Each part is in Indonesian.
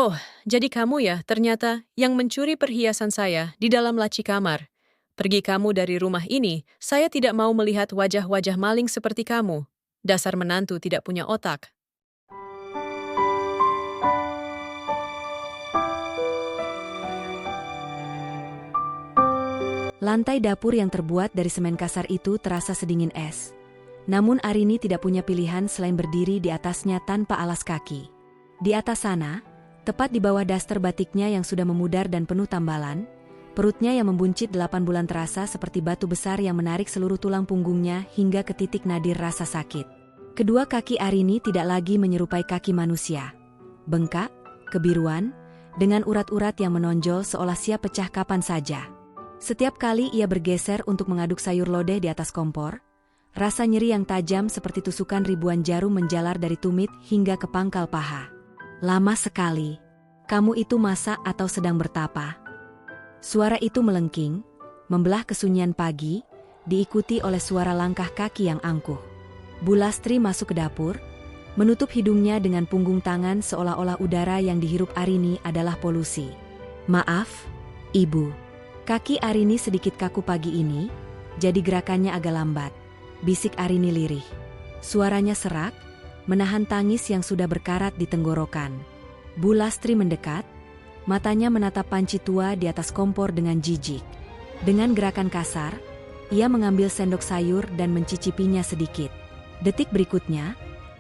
Oh, jadi kamu ya ternyata yang mencuri perhiasan saya di dalam laci kamar. Pergi kamu dari rumah ini, saya tidak mau melihat wajah-wajah maling seperti kamu. Dasar menantu tidak punya otak. Lantai dapur yang terbuat dari semen kasar itu terasa sedingin es. Namun Arini tidak punya pilihan selain berdiri di atasnya tanpa alas kaki. Di atas sana, tepat di bawah daster batiknya yang sudah memudar dan penuh tambalan, perutnya yang membuncit 8 bulan terasa seperti batu besar yang menarik seluruh tulang punggungnya hingga ke titik nadir rasa sakit. Kedua kaki Arini tidak lagi menyerupai kaki manusia. Bengkak, kebiruan, dengan urat-urat yang menonjol seolah siap pecah kapan saja. Setiap kali ia bergeser untuk mengaduk sayur lodeh di atas kompor, rasa nyeri yang tajam seperti tusukan ribuan jarum menjalar dari tumit hingga ke pangkal paha. Lama sekali. Kamu itu masak atau sedang bertapa? Suara itu melengking, membelah kesunyian pagi, diikuti oleh suara langkah kaki yang angkuh. Bu Lastri masuk ke dapur, menutup hidungnya dengan punggung tangan seolah-olah udara yang dihirup Arini adalah polusi. Maaf, Ibu. Kaki Arini sedikit kaku pagi ini, jadi gerakannya agak lambat. Bisik Arini lirih. Suaranya serak, menahan tangis yang sudah berkarat di tenggorokan. Bu Lastri mendekat, matanya menatap panci tua di atas kompor dengan jijik. Dengan gerakan kasar, ia mengambil sendok sayur dan mencicipinya sedikit. Detik berikutnya,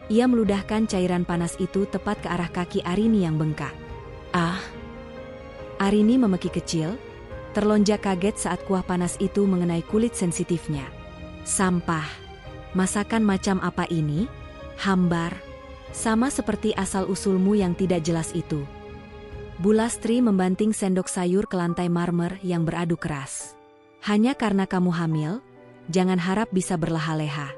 ia meludahkan cairan panas itu tepat ke arah kaki Arini yang bengkak. Ah! Arini memeki kecil, terlonjak kaget saat kuah panas itu mengenai kulit sensitifnya. Sampah. Masakan macam apa ini? Hambar. Sama seperti asal-usulmu yang tidak jelas itu. Bu Lastri membanting sendok sayur ke lantai marmer yang beradu keras. Hanya karena kamu hamil, jangan harap bisa berleha-leha.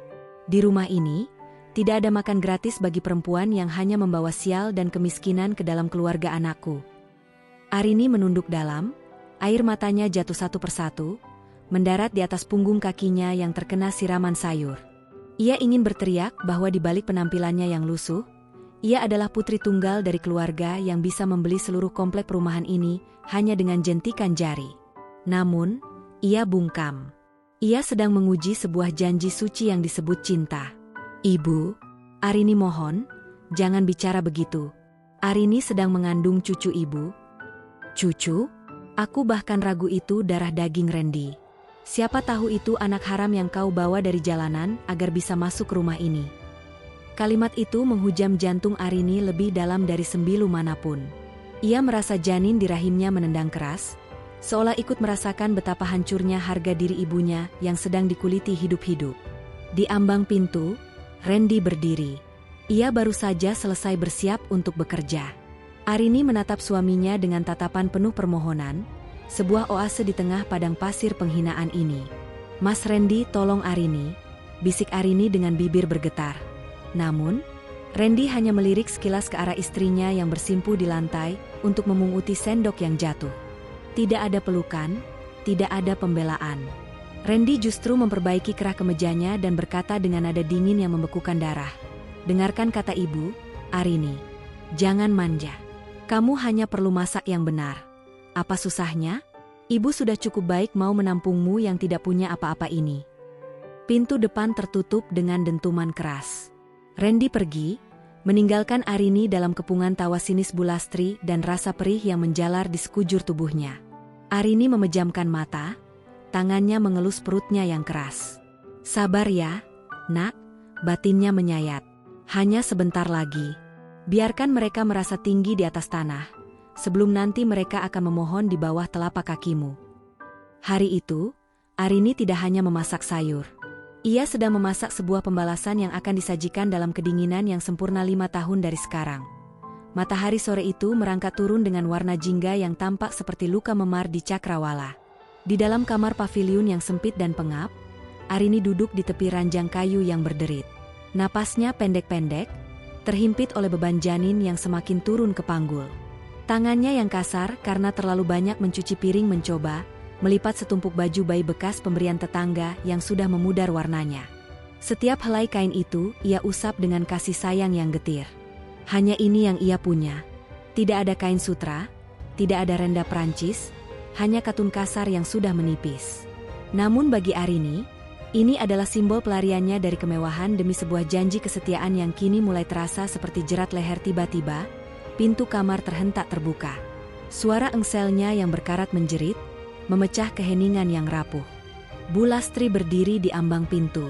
Di rumah ini, tidak ada makan gratis bagi perempuan yang hanya membawa sial dan kemiskinan ke dalam keluarga anakku. Arini menunduk dalam, air matanya jatuh satu persatu, mendarat di atas punggung kakinya yang terkena siraman sayur. Ia ingin berteriak bahwa di balik penampilannya yang lusuh, ia adalah putri tunggal dari keluarga yang bisa membeli seluruh komplek perumahan ini hanya dengan jentikan jari. Namun, ia bungkam. Ia sedang menguji sebuah janji suci yang disebut cinta. Ibu, Arini mohon, jangan bicara begitu. Arini sedang mengandung cucu ibu. Cucu? Aku bahkan ragu itu darah daging Randy. Siapa tahu itu anak haram yang kau bawa dari jalanan agar bisa masuk rumah ini. Kalimat itu menghujam jantung Arini lebih dalam dari sembilu manapun. Ia merasa janin di rahimnya menendang keras, seolah ikut merasakan betapa hancurnya harga diri ibunya yang sedang dikuliti hidup-hidup. Di ambang pintu, Randy berdiri. Ia baru saja selesai bersiap untuk bekerja. Arini menatap suaminya dengan tatapan penuh permohonan, sebuah oase di tengah padang pasir penghinaan ini. Mas Randy, tolong Arini, bisik Arini dengan bibir bergetar. Namun, Randy hanya melirik sekilas ke arah istrinya yang bersimpu di lantai untuk memunguti sendok yang jatuh. Tidak ada pelukan, tidak ada pembelaan. Randy justru memperbaiki kerah kemejanya dan berkata dengan nada dingin yang membekukan darah. Dengarkan kata ibu, Arini. Jangan manja. Kamu hanya perlu masak yang benar. Apa susahnya? Ibu sudah cukup baik mau menampungmu yang tidak punya apa-apa ini. Pintu depan tertutup dengan dentuman keras. Randy pergi, meninggalkan Arini dalam kepungan tawa sinis Bu Lastri dan rasa perih yang menjalar di sekujur tubuhnya. Arini memejamkan mata, tangannya mengelus perutnya yang keras. Sabar ya, nak, batinnya menyayat. Hanya sebentar lagi. Biarkan mereka merasa tinggi di atas tanah, sebelum nanti mereka akan memohon di bawah telapak kakimu. Hari itu, Arini tidak hanya memasak sayur. Ia sedang memasak sebuah pembalasan yang akan disajikan dalam kedinginan yang sempurna 5 tahun dari sekarang. Matahari sore itu merangkat turun dengan warna jingga yang tampak seperti luka memar di cakrawala. Di dalam kamar paviliun yang sempit dan pengap, Arini duduk di tepi ranjang kayu yang berderit. Napasnya pendek-pendek, terhimpit oleh beban janin yang semakin turun ke panggul. Tangannya yang kasar karena terlalu banyak mencuci piring mencoba melipat setumpuk baju bayi bekas pemberian tetangga yang sudah memudar warnanya. Setiap helai kain itu ia usap dengan kasih sayang yang getir. Hanya ini yang ia punya. Tidak ada kain sutra, tidak ada renda Prancis, hanya katun kasar yang sudah menipis. Namun bagi Arini, ini adalah simbol pelariannya dari kemewahan demi sebuah janji kesetiaan yang kini mulai terasa seperti jerat leher. Tiba-tiba, pintu kamar terhentak terbuka. Suara engselnya yang berkarat menjerit, memecah keheningan yang rapuh. Bu Lastri berdiri di ambang pintu.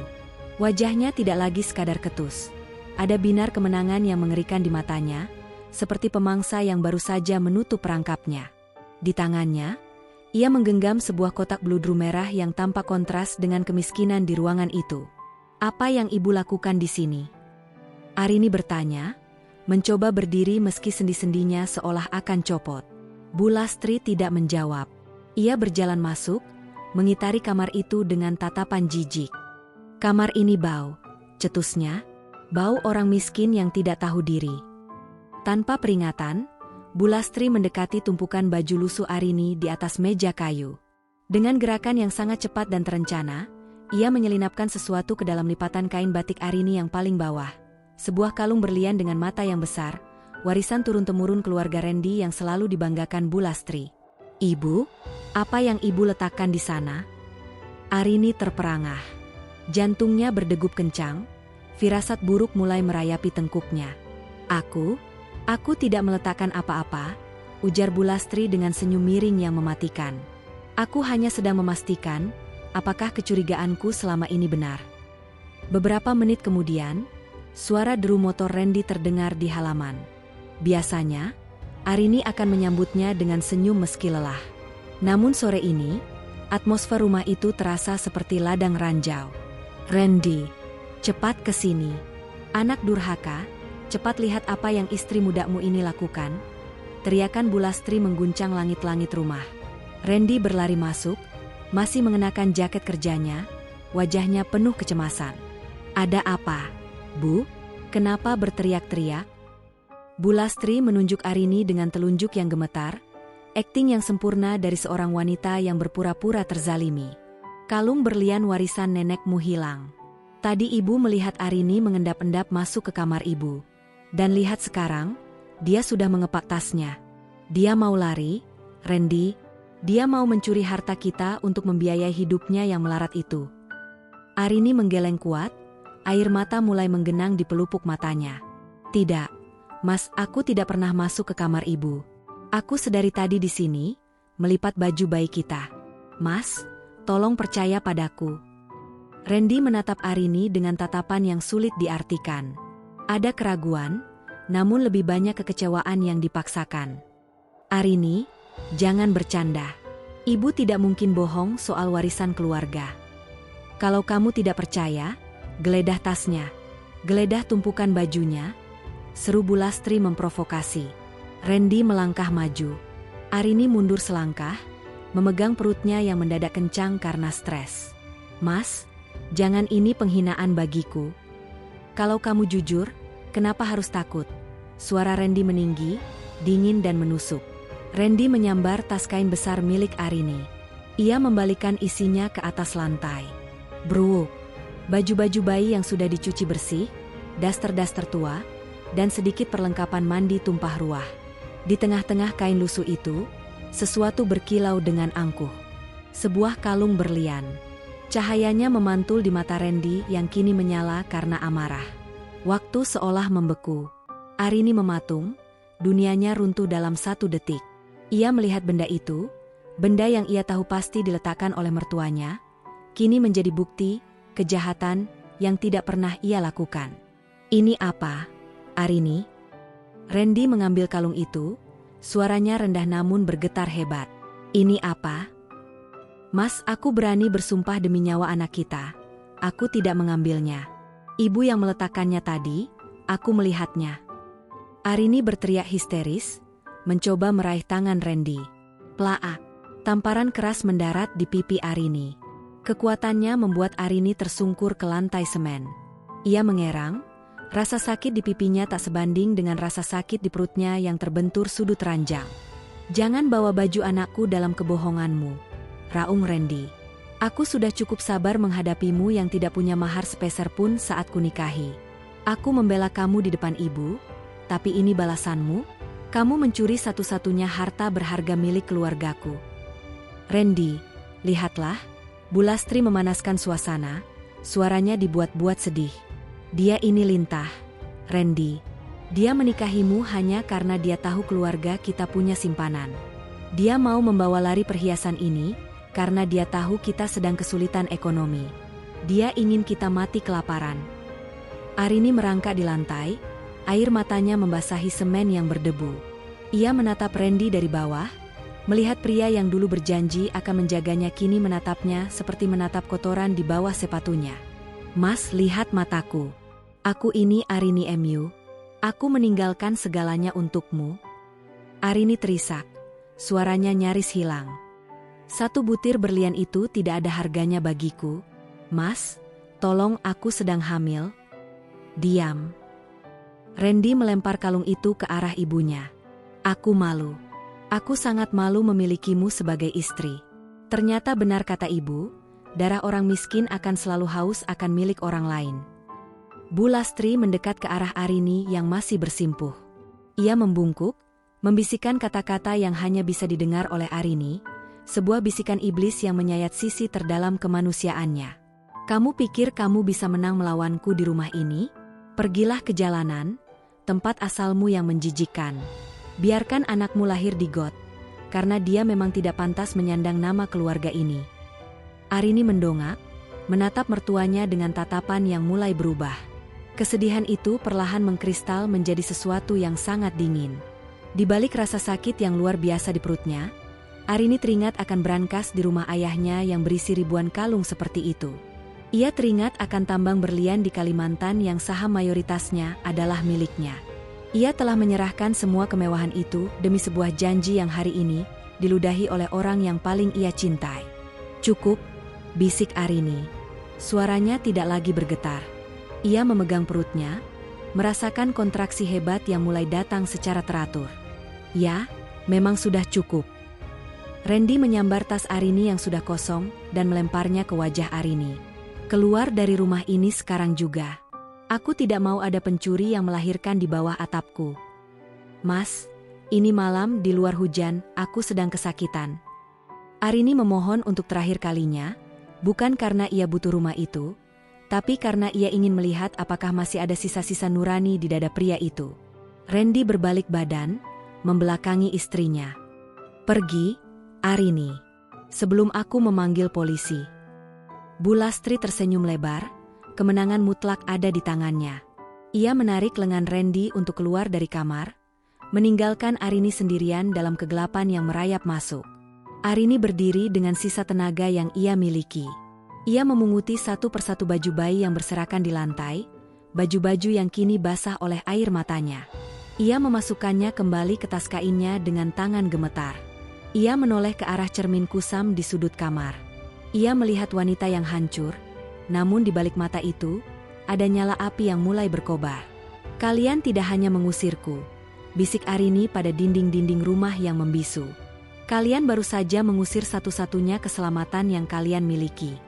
Wajahnya tidak lagi sekadar ketus. Ada binar kemenangan yang mengerikan di matanya, seperti pemangsa yang baru saja menutup perangkapnya. Di tangannya, ia menggenggam sebuah kotak bludru merah yang tampak kontras dengan kemiskinan di ruangan itu. Apa yang ibu lakukan di sini? Arini bertanya, mencoba berdiri meski sendi-sendinya seolah akan copot. Bu Lastri tidak menjawab. Ia berjalan masuk, mengitari kamar itu dengan tatapan jijik. Kamar ini bau, cetusnya, bau orang miskin yang tidak tahu diri. Tanpa peringatan, Bu Lastri mendekati tumpukan baju lusuh Arini di atas meja kayu. Dengan gerakan yang sangat cepat dan terencana, ia menyelinapkan sesuatu ke dalam lipatan kain batik Arini yang paling bawah. Sebuah kalung berlian dengan mata yang besar, warisan turun-temurun keluarga Randy yang selalu dibanggakan Bu Lastri. Ibu, apa yang ibu letakkan di sana? Arini terperangah. Jantungnya berdegup kencang, firasat buruk mulai merayapi tengkuknya. Aku tidak meletakkan apa-apa, ujar Bu Lastri dengan senyum miring yang mematikan. Aku hanya sedang memastikan, apakah kecurigaanku selama ini benar. Beberapa menit kemudian, suara deru motor Randy terdengar di halaman. Biasanya, Arini akan menyambutnya dengan senyum meski lelah. Namun sore ini, atmosfer rumah itu terasa seperti ladang ranjau. Randy, cepat ke sini. Anak durhaka, cepat lihat apa yang istri mudamu ini lakukan. Teriakan Bu Lastri mengguncang langit-langit rumah. Randy berlari masuk, masih mengenakan jaket kerjanya, wajahnya penuh kecemasan. Ada apa, Bu? Kenapa berteriak-teriak? Bu Lastri menunjuk Arini dengan telunjuk yang gemetar, akting yang sempurna dari seorang wanita yang berpura-pura terzalimi. Kalung berlian warisan nenekmu hilang. Tadi ibu melihat Arini mengendap-endap masuk ke kamar ibu. Dan lihat sekarang, dia sudah mengepak tasnya. Dia mau lari, Randy. Dia mau mencuri harta kita untuk membiayai hidupnya yang melarat itu. Arini menggeleng kuat, air mata mulai menggenang di pelupuk matanya. Tidak, Mas, aku tidak pernah masuk ke kamar ibu. Aku sedari tadi di sini, melipat baju bayi kita. Mas, tolong percaya padaku. Randy menatap Arini dengan tatapan yang sulit diartikan. Ada keraguan, namun lebih banyak kekecewaan yang dipaksakan. Arini, jangan bercanda. Ibu tidak mungkin bohong soal warisan keluarga. Kalau kamu tidak percaya, geledah tasnya, geledah tumpukan bajunya, seru Bu Lastri memprovokasi. Randy melangkah maju. Arini mundur selangkah, memegang perutnya yang mendadak kencang karena stres. Mas, jangan, ini penghinaan bagiku. Kalau kamu jujur, kenapa harus takut? Suara Randy meninggi, dingin dan menusuk. Randy menyambar tas kain besar milik Arini. Ia membalikkan isinya ke atas lantai. Bruuk, baju-baju bayi yang sudah dicuci bersih, daster-daster tua, dan sedikit perlengkapan mandi tumpah ruah. Di tengah-tengah kain lusuh itu, sesuatu berkilau dengan angkuh. Sebuah kalung berlian. Cahayanya memantul di mata Randy yang kini menyala karena amarah. Waktu seolah membeku. Arini mematung, dunianya runtuh dalam 1 detik. Ia melihat benda itu, benda yang ia tahu pasti diletakkan oleh mertuanya, kini menjadi bukti kejahatan yang tidak pernah ia lakukan. Ini apa, Arini? Randy mengambil kalung itu, suaranya rendah namun bergetar hebat. Ini apa? Mas, aku berani bersumpah demi nyawa anak kita, aku tidak mengambilnya. Ibu yang meletakkannya tadi, aku melihatnya. Arini berteriak histeris, mencoba meraih tangan Randy. Plaak, tamparan keras mendarat di pipi Arini. Kekuatannya membuat Arini tersungkur ke lantai semen. Ia mengerang, rasa sakit di pipinya tak sebanding dengan rasa sakit di perutnya yang terbentur sudut ranjang. Jangan bawa baju anakku dalam kebohonganmu, raung Randy. Aku sudah cukup sabar menghadapimu yang tidak punya mahar sepeser pun saat kunikahi. Aku membela kamu di depan ibu, tapi ini balasanmu? Kamu mencuri satu-satunya harta berharga milik keluargaku. Randy, lihatlah. Bu Lastri memanaskan suasana, suaranya dibuat-buat sedih. Dia ini lintah, Randy. Dia menikahimu hanya karena dia tahu keluarga kita punya simpanan. Dia mau membawa lari perhiasan ini, karena dia tahu kita sedang kesulitan ekonomi. Dia ingin kita mati kelaparan. Arini merangkak di lantai, air matanya membasahi semen yang berdebu. Ia menatap Randy dari bawah, melihat pria yang dulu berjanji akan menjaganya kini menatapnya seperti menatap kotoran di bawah sepatunya. Mas, lihat mataku. Aku ini Arini MU. Aku meninggalkan segalanya untukmu. Arini terisak, suaranya nyaris hilang. Satu butir berlian itu tidak ada harganya bagiku. Mas, tolong, aku sedang hamil. Diam. Randy melempar kalung itu ke arah ibunya. Aku malu. Aku sangat malu memilikimu sebagai istri. Ternyata benar kata ibu, darah orang miskin akan selalu haus akan milik orang lain. Bu Lastri mendekat ke arah Arini yang masih bersimpuh. Ia membungkuk, membisikkan kata-kata yang hanya bisa didengar oleh Arini, sebuah bisikan iblis yang menyayat sisi terdalam kemanusiaannya. Kamu pikir kamu bisa menang melawanku di rumah ini? Pergilah ke jalanan, tempat asalmu yang menjijikkan. Biarkan anakmu lahir di got, karena dia memang tidak pantas menyandang nama keluarga ini. Arini mendongak, menatap mertuanya dengan tatapan yang mulai berubah. Kesedihan itu perlahan mengkristal menjadi sesuatu yang sangat dingin. Di balik rasa sakit yang luar biasa di perutnya, Arini teringat akan brankas di rumah ayahnya yang berisi ribuan kalung seperti itu. Ia teringat akan tambang berlian di Kalimantan yang saham mayoritasnya adalah miliknya. Ia telah menyerahkan semua kemewahan itu demi sebuah janji yang hari ini diludahi oleh orang yang paling ia cintai. Cukup, bisik Arini. Suaranya tidak lagi bergetar. Ia memegang perutnya, merasakan kontraksi hebat yang mulai datang secara teratur. Ya, memang sudah cukup. Randy menyambar tas Arini yang sudah kosong dan melemparnya ke wajah Arini. Keluar dari rumah ini sekarang juga. Aku tidak mau ada pencuri yang melahirkan di bawah atapku. Mas, ini malam di luar hujan, aku sedang kesakitan. Arini memohon untuk terakhir kalinya, bukan karena ia butuh rumah itu, tapi karena ia ingin melihat apakah masih ada sisa-sisa nurani di dada pria itu. Randy berbalik badan, membelakangi istrinya. Pergi, Arini, sebelum aku memanggil polisi. Bu Lastri tersenyum lebar. Kemenangan mutlak ada di tangannya. Ia menarik lengan Randy untuk keluar dari kamar, meninggalkan Arini sendirian dalam kegelapan yang merayap masuk. Arini berdiri dengan sisa tenaga yang ia miliki. Ia memunguti satu persatu baju bayi yang berserakan di lantai, baju-baju yang kini basah oleh air matanya. Ia memasukkannya kembali ke tas kainnya dengan tangan gemetar. Ia menoleh ke arah cermin kusam di sudut kamar. Ia melihat wanita yang hancur, namun di balik mata itu, ada nyala api yang mulai berkobar. Kalian tidak hanya mengusirku, bisik Arini pada dinding-dinding rumah yang membisu. Kalian baru saja mengusir satu-satunya keselamatan yang kalian miliki.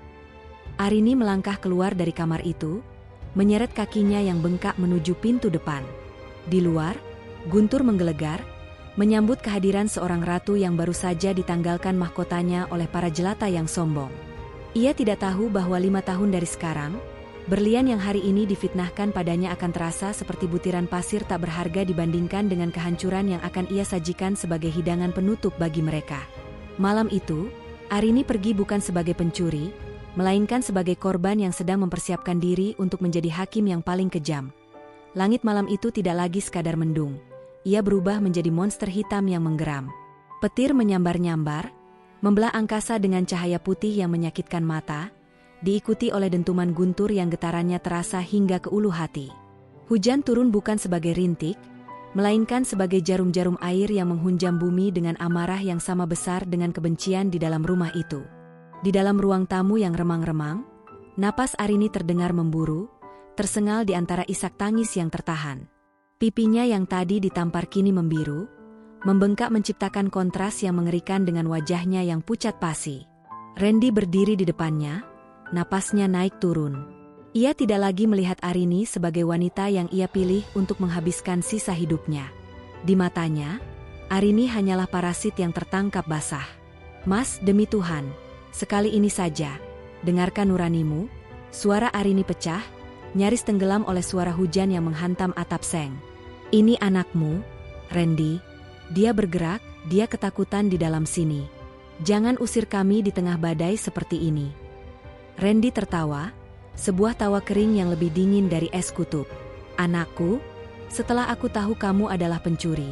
Arini melangkah keluar dari kamar itu, menyeret kakinya yang bengkak menuju pintu depan. Di luar, Guntur menggelegar, menyambut kehadiran seorang ratu yang baru saja ditanggalkan mahkotanya oleh para jelata yang sombong. Ia tidak tahu bahwa 5 tahun dari sekarang, berlian yang hari ini difitnahkan padanya akan terasa seperti butiran pasir tak berharga dibandingkan dengan kehancuran yang akan ia sajikan sebagai hidangan penutup bagi mereka. Malam itu, Arini pergi bukan sebagai pencuri, melainkan sebagai korban yang sedang mempersiapkan diri untuk menjadi hakim yang paling kejam. Langit malam itu tidak lagi sekadar mendung. Ia berubah menjadi monster hitam yang menggeram. Petir menyambar-nyambar, membelah angkasa dengan cahaya putih yang menyakitkan mata, diikuti oleh dentuman guntur yang getarannya terasa hingga ke ulu hati. Hujan turun bukan sebagai rintik, melainkan sebagai jarum-jarum air yang menghunjam bumi dengan amarah yang sama besar dengan kebencian di dalam rumah itu. Di dalam ruang tamu yang remang-remang, napas Arini terdengar memburu, tersengal di antara isak tangis yang tertahan. Pipinya yang tadi ditampar kini membiru, membengkak menciptakan kontras yang mengerikan dengan wajahnya yang pucat pasi. Randy berdiri di depannya, napasnya naik turun. Ia tidak lagi melihat Arini sebagai wanita yang ia pilih untuk menghabiskan sisa hidupnya. Di matanya, Arini hanyalah parasit yang tertangkap basah. Mas, demi Tuhan, sekali ini saja, dengarkan nuranimu. Suara Arini pecah, nyaris tenggelam oleh suara hujan yang menghantam atap seng. Ini anakmu, Randy. Dia bergerak, dia ketakutan di dalam sini. Jangan usir kami di tengah badai seperti ini. Randy tertawa, sebuah tawa kering yang lebih dingin dari es kutub. Anakku, setelah aku tahu kamu adalah pencuri,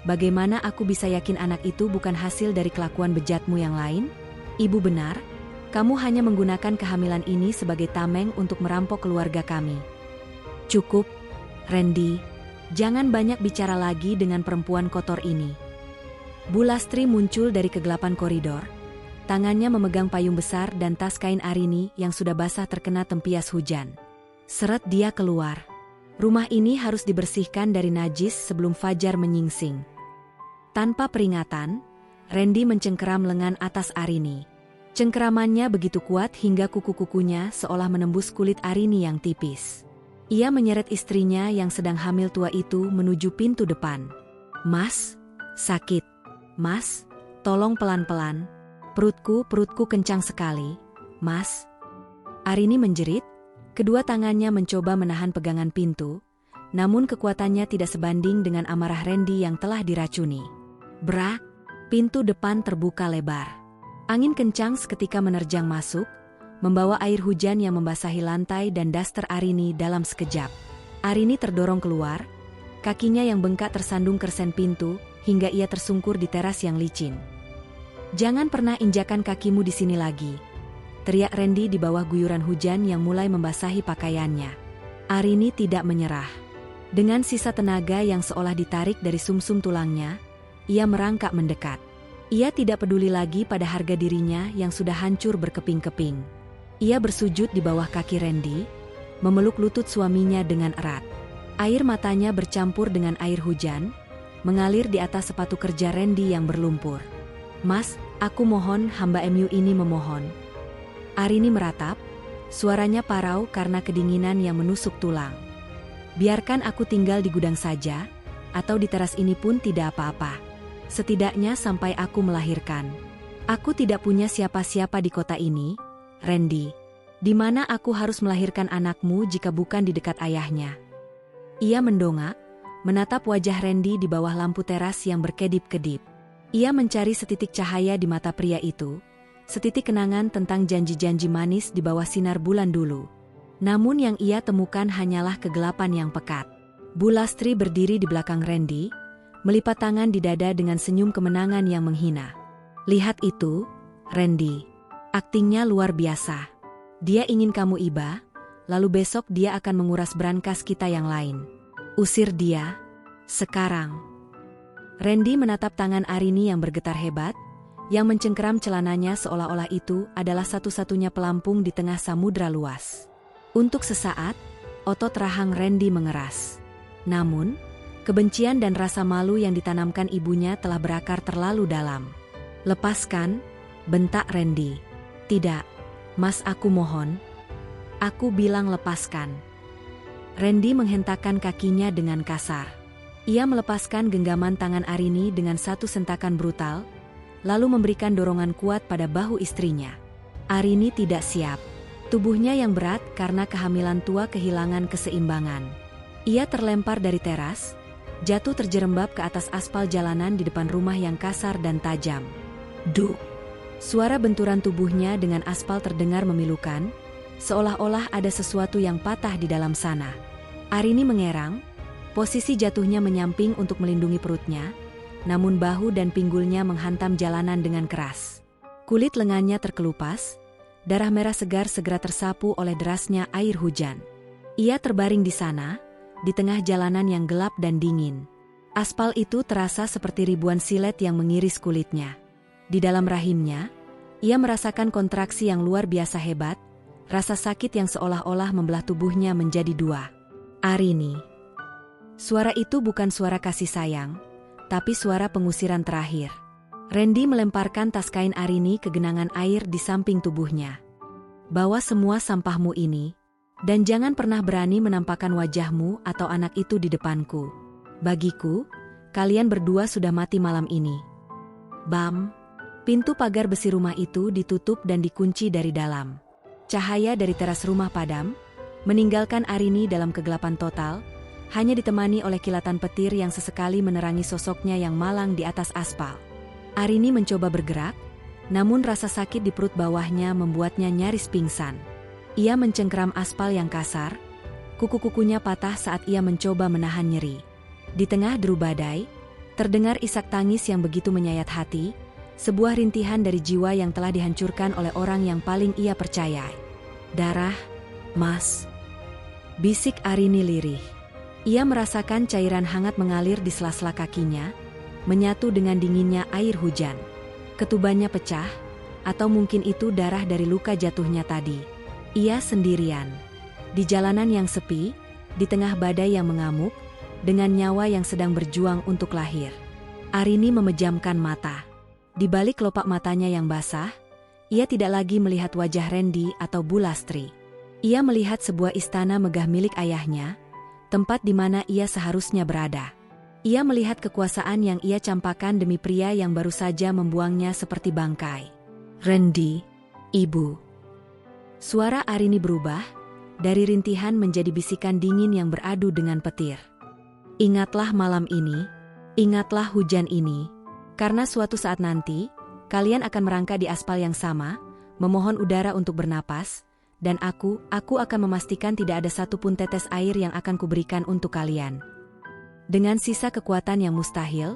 bagaimana aku bisa yakin anak itu bukan hasil dari kelakuan bejatmu yang lain? Ibu benar, kamu hanya menggunakan kehamilan ini sebagai tameng untuk merampok keluarga kami. Cukup, Randy, jangan banyak bicara lagi dengan perempuan kotor ini. Bu Lastri muncul dari kegelapan koridor, tangannya memegang payung besar dan tas kain Arini yang sudah basah terkena tempias hujan. Seret dia keluar. Rumah ini harus dibersihkan dari najis sebelum fajar menyingsing. Tanpa peringatan, Randy mencengkeram lengan atas Arini. Cengkeramannya begitu kuat hingga kuku-kukunya seolah menembus kulit Arini yang tipis. Ia menyeret istrinya yang sedang hamil tua itu menuju pintu depan. Mas, sakit. Mas, tolong pelan-pelan. Perutku kencang sekali. Mas. Arini menjerit. Kedua tangannya mencoba menahan pegangan pintu, namun kekuatannya tidak sebanding dengan amarah Randy yang telah diracuni. Brak, pintu depan terbuka lebar. Angin kencang seketika menerjang masuk, membawa air hujan yang membasahi lantai dan daster Arini dalam sekejap. Arini terdorong keluar, kakinya yang bengkak tersandung kersen pintu, hingga ia tersungkur di teras yang licin. Jangan pernah injakan kakimu di sini lagi, teriak Randy di bawah guyuran hujan yang mulai membasahi pakaiannya. Arini tidak menyerah. Dengan sisa tenaga yang seolah ditarik dari sumsum tulangnya, ia merangkak mendekat. Ia tidak peduli lagi pada harga dirinya yang sudah hancur berkeping-keping. Ia bersujud di bawah kaki Randy, memeluk lutut suaminya dengan erat. Air matanya bercampur dengan air hujan, mengalir di atas sepatu kerja Randy yang berlumpur. Mas, aku mohon, hamba MU ini memohon. Arini meratap, suaranya parau karena kedinginan yang menusuk tulang. Biarkan aku tinggal di gudang saja, atau di teras ini pun tidak apa-apa. Setidaknya sampai aku melahirkan. Aku tidak punya siapa-siapa di kota ini, Randy. Di mana aku harus melahirkan anakmu jika bukan di dekat ayahnya? Ia mendongak, menatap wajah Randy di bawah lampu teras yang berkedip-kedip. Ia mencari setitik cahaya di mata pria itu, setitik kenangan tentang janji-janji manis di bawah sinar bulan dulu. Namun yang ia temukan hanyalah kegelapan yang pekat. Bu Lastri berdiri di belakang Randy, melipat tangan di dada dengan senyum kemenangan yang menghina. Lihat itu, Randy. Aktingnya luar biasa. Dia ingin kamu iba, lalu besok dia akan menguras brankas kita yang lain. Usir dia, sekarang. Randy menatap tangan Arini yang bergetar hebat, yang mencengkeram celananya seolah-olah itu adalah satu-satunya pelampung di tengah samudra luas. Untuk sesaat, otot rahang Randy mengeras. Namun, kebencian dan rasa malu yang ditanamkan ibunya telah berakar terlalu dalam. Lepaskan, bentak Randy. Tidak, Mas, aku mohon. Aku bilang lepaskan. Randy menghentakkan kakinya dengan kasar. Ia melepaskan genggaman tangan Arini dengan satu sentakan brutal, lalu memberikan dorongan kuat pada bahu istrinya. Arini tidak siap. Tubuhnya yang berat karena kehamilan tua kehilangan keseimbangan. Ia terlempar dari teras, jatuh terjerembab ke atas aspal jalanan di depan rumah yang kasar dan tajam. Duk! Suara benturan tubuhnya dengan aspal terdengar memilukan, seolah-olah ada sesuatu yang patah di dalam sana. Arini mengerang, posisi jatuhnya menyamping untuk melindungi perutnya, namun bahu dan pinggulnya menghantam jalanan dengan keras. Kulit lengannya terkelupas, darah merah segar segera tersapu oleh derasnya air hujan. Ia terbaring di sana, di tengah jalanan yang gelap dan dingin. Aspal itu terasa seperti ribuan silet yang mengiris kulitnya. Di dalam rahimnya, ia merasakan kontraksi yang luar biasa hebat, rasa sakit yang seolah-olah membelah tubuhnya menjadi dua. Arini. Suara itu bukan suara kasih sayang, tapi suara pengusiran terakhir. Randy melemparkan tas kain Arini ke genangan air di samping tubuhnya. Bawa semua sampahmu ini, dan jangan pernah berani menampakkan wajahmu atau anak itu di depanku. Bagiku, kalian berdua sudah mati malam ini. Bam! Pintu pagar besi rumah itu ditutup dan dikunci dari dalam. Cahaya dari teras rumah padam, meninggalkan Arini dalam kegelapan total, hanya ditemani oleh kilatan petir yang sesekali menerangi sosoknya yang malang di atas aspal. Arini mencoba bergerak, namun rasa sakit di perut bawahnya membuatnya nyaris pingsan. Ia mencengkeram aspal yang kasar, kuku-kukunya patah saat ia mencoba menahan nyeri. Di tengah deru badai, terdengar isak tangis yang begitu menyayat hati, sebuah rintihan dari jiwa yang telah dihancurkan oleh orang yang paling ia percayai. Darah, Mas. Bisik Arini lirih. Ia merasakan cairan hangat mengalir di sela-sela kakinya, menyatu dengan dinginnya air hujan. Ketubannya pecah, atau mungkin itu darah dari luka jatuhnya tadi. Ia sendirian. Di jalanan yang sepi, di tengah badai yang mengamuk, dengan nyawa yang sedang berjuang untuk lahir. Arini memejamkan mata. Di balik kelopak matanya yang basah, ia tidak lagi melihat wajah Randy atau Bu Lastri. Ia melihat sebuah istana megah milik ayahnya, tempat di mana ia seharusnya berada. Ia melihat kekuasaan yang ia campakkan demi pria yang baru saja membuangnya seperti bangkai. Randy, Ibu. Suara Arini berubah, dari rintihan menjadi bisikan dingin yang beradu dengan petir. Ingatlah malam ini, ingatlah hujan ini. Karena suatu saat nanti, kalian akan merangkak di aspal yang sama, memohon udara untuk bernapas, dan aku akan memastikan tidak ada satupun tetes air yang akan kuberikan untuk kalian. Dengan sisa kekuatan yang mustahil,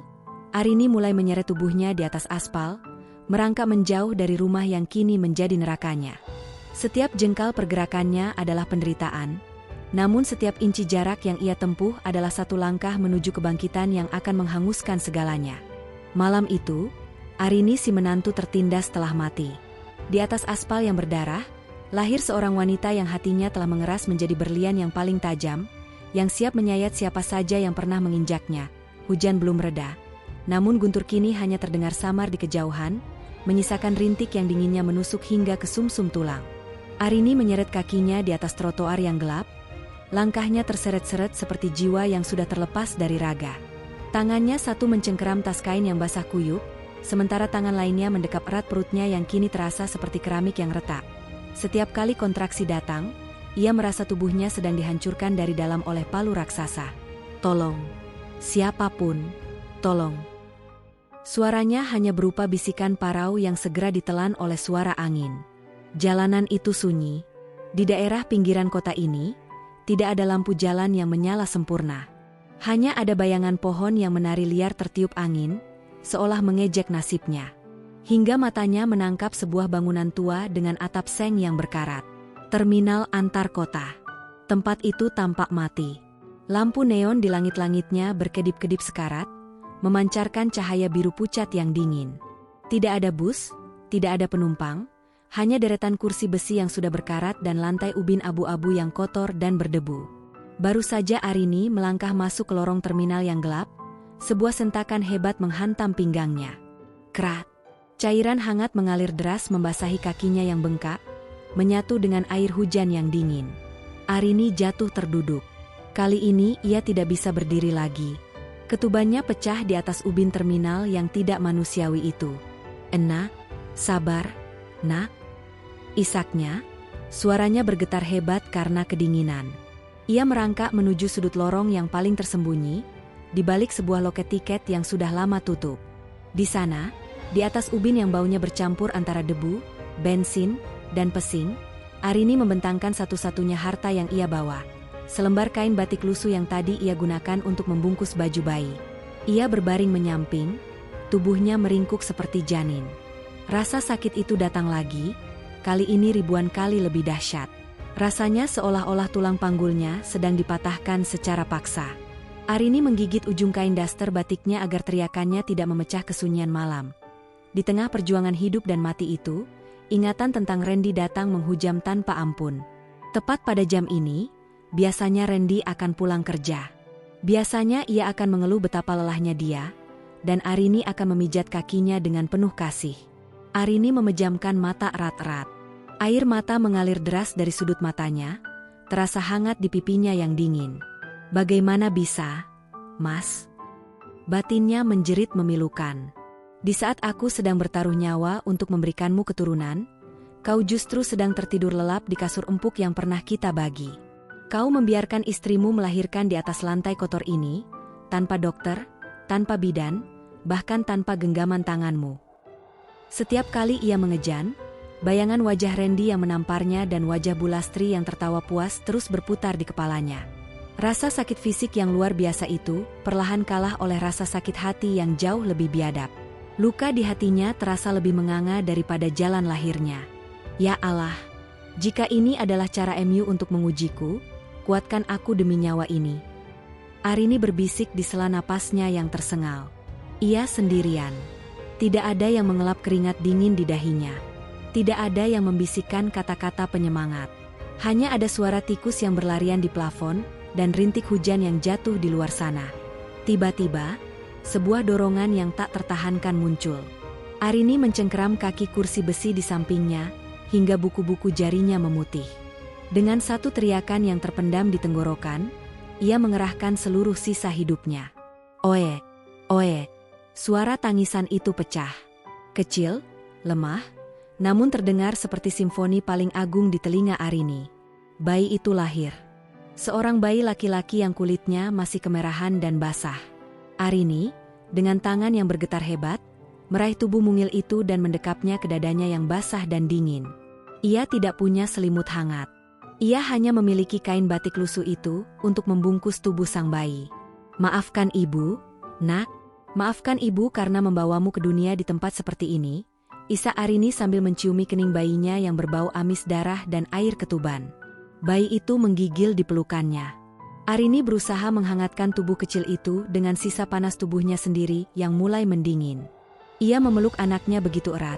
Arini mulai menyeret tubuhnya di atas aspal, merangkak menjauh dari rumah yang kini menjadi nerakanya. Setiap jengkal pergerakannya adalah penderitaan, namun setiap inci jarak yang ia tempuh adalah satu langkah menuju kebangkitan yang akan menghanguskan segalanya. Malam itu, Arini si menantu tertindas telah mati. Di atas aspal yang berdarah, lahir seorang wanita yang hatinya telah mengeras menjadi berlian yang paling tajam, yang siap menyayat siapa saja yang pernah menginjaknya. Hujan belum reda, namun guntur kini hanya terdengar samar di kejauhan, menyisakan rintik yang dinginnya menusuk hingga ke sumsum tulang. Arini menyeret kakinya di atas trotoar yang gelap, langkahnya terseret-seret seperti jiwa yang sudah terlepas dari raga. Tangannya satu mencengkeram tas kain yang basah kuyup, sementara tangan lainnya mendekap erat perutnya yang kini terasa seperti keramik yang retak. Setiap kali kontraksi datang, ia merasa tubuhnya sedang dihancurkan dari dalam oleh palu raksasa. Tolong, siapapun, tolong. Suaranya hanya berupa bisikan parau yang segera ditelan oleh suara angin. Jalanan itu sunyi. Di daerah pinggiran kota ini, tidak ada lampu jalan yang menyala sempurna. Hanya ada bayangan pohon yang menari liar tertiup angin, seolah mengejek nasibnya. Hingga matanya menangkap sebuah bangunan tua dengan atap seng yang berkarat. Terminal antar kota. Tempat itu tampak mati. Lampu neon di langit-langitnya berkedip-kedip sekarat, memancarkan cahaya biru pucat yang dingin. Tidak ada bus, tidak ada penumpang, hanya deretan kursi besi yang sudah berkarat dan lantai ubin abu-abu yang kotor dan berdebu. Baru saja Arini melangkah masuk ke lorong terminal yang gelap, sebuah sentakan hebat menghantam pinggangnya. Krat. Cairan hangat mengalir deras membasahi kakinya yang bengkak, menyatu dengan air hujan yang dingin. Arini jatuh terduduk. Kali ini ia tidak bisa berdiri lagi. Ketubannya pecah di atas ubin terminal yang tidak manusiawi itu. "Enak, sabar, nak." Isaknya, suaranya bergetar hebat karena kedinginan. Ia merangkak menuju sudut lorong yang paling tersembunyi, di balik sebuah loket tiket yang sudah lama tutup. Di sana, di atas ubin yang baunya bercampur antara debu, bensin, dan pesing, Arini membentangkan satu-satunya harta yang ia bawa. Selembar kain batik lusuh yang tadi ia gunakan untuk membungkus baju bayi. Ia berbaring menyamping, tubuhnya meringkuk seperti janin. Rasa sakit itu datang lagi, kali ini ribuan kali lebih dahsyat. Rasanya seolah-olah tulang panggulnya sedang dipatahkan secara paksa. Arini menggigit ujung kain daster batiknya agar teriakannya tidak memecah kesunyian malam. Di tengah perjuangan hidup dan mati itu, ingatan tentang Randy datang menghujam tanpa ampun. Tepat pada jam ini, biasanya Randy akan pulang kerja. Biasanya ia akan mengeluh betapa lelahnya dia, dan Arini akan memijat kakinya dengan penuh kasih. Arini memejamkan mata erat-erat. Air mata mengalir deras dari sudut matanya, terasa hangat di pipinya yang dingin. "Bagaimana bisa, Mas?" Batinnya menjerit memilukan. Di saat aku sedang bertaruh nyawa untuk memberikanmu keturunan, kau justru sedang tertidur lelap di kasur empuk yang pernah kita bagi. Kau membiarkan istrimu melahirkan di atas lantai kotor ini, tanpa dokter, tanpa bidan, bahkan tanpa genggaman tanganmu. Setiap kali ia mengejan, bayangan wajah Randy yang menamparnya dan wajah Bu Lastri yang tertawa puas terus berputar di kepalanya. Rasa sakit fisik yang luar biasa itu perlahan kalah oleh rasa sakit hati yang jauh lebih biadab. Luka di hatinya terasa lebih menganga daripada jalan lahirnya. Ya Allah, jika ini adalah cara MU untuk mengujiku, kuatkan aku demi nyawa ini. Arini berbisik di sela napasnya yang tersengal. Ia sendirian. Tidak ada yang mengelap keringat dingin di dahinya. Tidak ada yang membisikkan kata-kata penyemangat. Hanya ada suara tikus yang berlarian di plafon dan rintik hujan yang jatuh di luar sana. Tiba-tiba, sebuah dorongan yang tak tertahankan muncul. Arini mencengkeram kaki kursi besi di sampingnya, hingga buku-buku jarinya memutih. Dengan satu teriakan yang terpendam di tenggorokan, ia mengerahkan seluruh sisa hidupnya. Oe, oe, suara tangisan itu pecah. Kecil, lemah, namun terdengar seperti simfoni paling agung di telinga Arini. Bayi itu lahir. Seorang bayi laki-laki yang kulitnya masih kemerahan dan basah. Arini, dengan tangan yang bergetar hebat, meraih tubuh mungil itu dan mendekapnya ke dadanya yang basah dan dingin. Ia tidak punya selimut hangat. Ia hanya memiliki kain batik lusuh itu untuk membungkus tubuh sang bayi. Maafkan ibu, nak. Maafkan ibu karena membawamu ke dunia di tempat seperti ini, isak Arini sambil menciumi kening bayinya yang berbau amis darah dan air ketuban. Bayi itu menggigil di pelukannya. Arini berusaha menghangatkan tubuh kecil itu dengan sisa panas tubuhnya sendiri yang mulai mendingin. Ia memeluk anaknya begitu erat,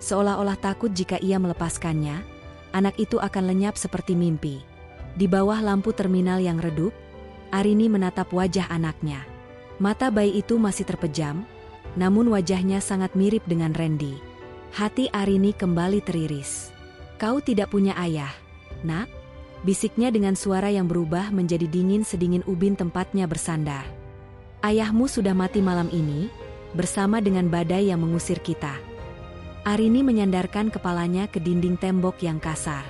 seolah-olah takut jika ia melepaskannya, anak itu akan lenyap seperti mimpi. Di bawah lampu terminal yang redup, Arini menatap wajah anaknya. Mata bayi itu masih terpejam, namun wajahnya sangat mirip dengan Randy. Hati Arini kembali teriris. Kau tidak punya ayah, nak? Bisiknya dengan suara yang berubah menjadi dingin sedingin ubin tempatnya bersandar. Ayahmu sudah mati malam ini, bersama dengan badai yang mengusir kita. Arini menyandarkan kepalanya ke dinding tembok yang kasar.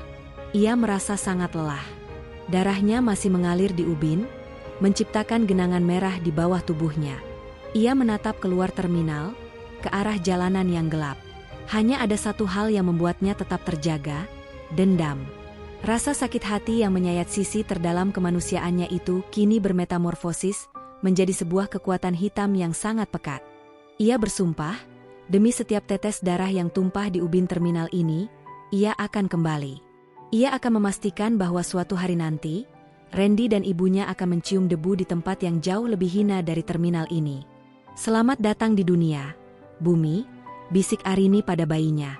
Ia merasa sangat lelah. Darahnya masih mengalir di ubin, menciptakan genangan merah di bawah tubuhnya. Ia menatap keluar terminal, ke arah jalanan yang gelap. Hanya ada satu hal yang membuatnya tetap terjaga, dendam. Rasa sakit hati yang menyayat sisi terdalam kemanusiaannya itu kini bermetamorfosis menjadi sebuah kekuatan hitam yang sangat pekat. Ia bersumpah, demi setiap tetes darah yang tumpah di ubin terminal ini, ia akan kembali. Ia akan memastikan bahwa suatu hari nanti, Randy dan ibunya akan mencium debu di tempat yang jauh lebih hina dari terminal ini. Selamat datang di dunia, bumi, bisik Arini pada bayinya.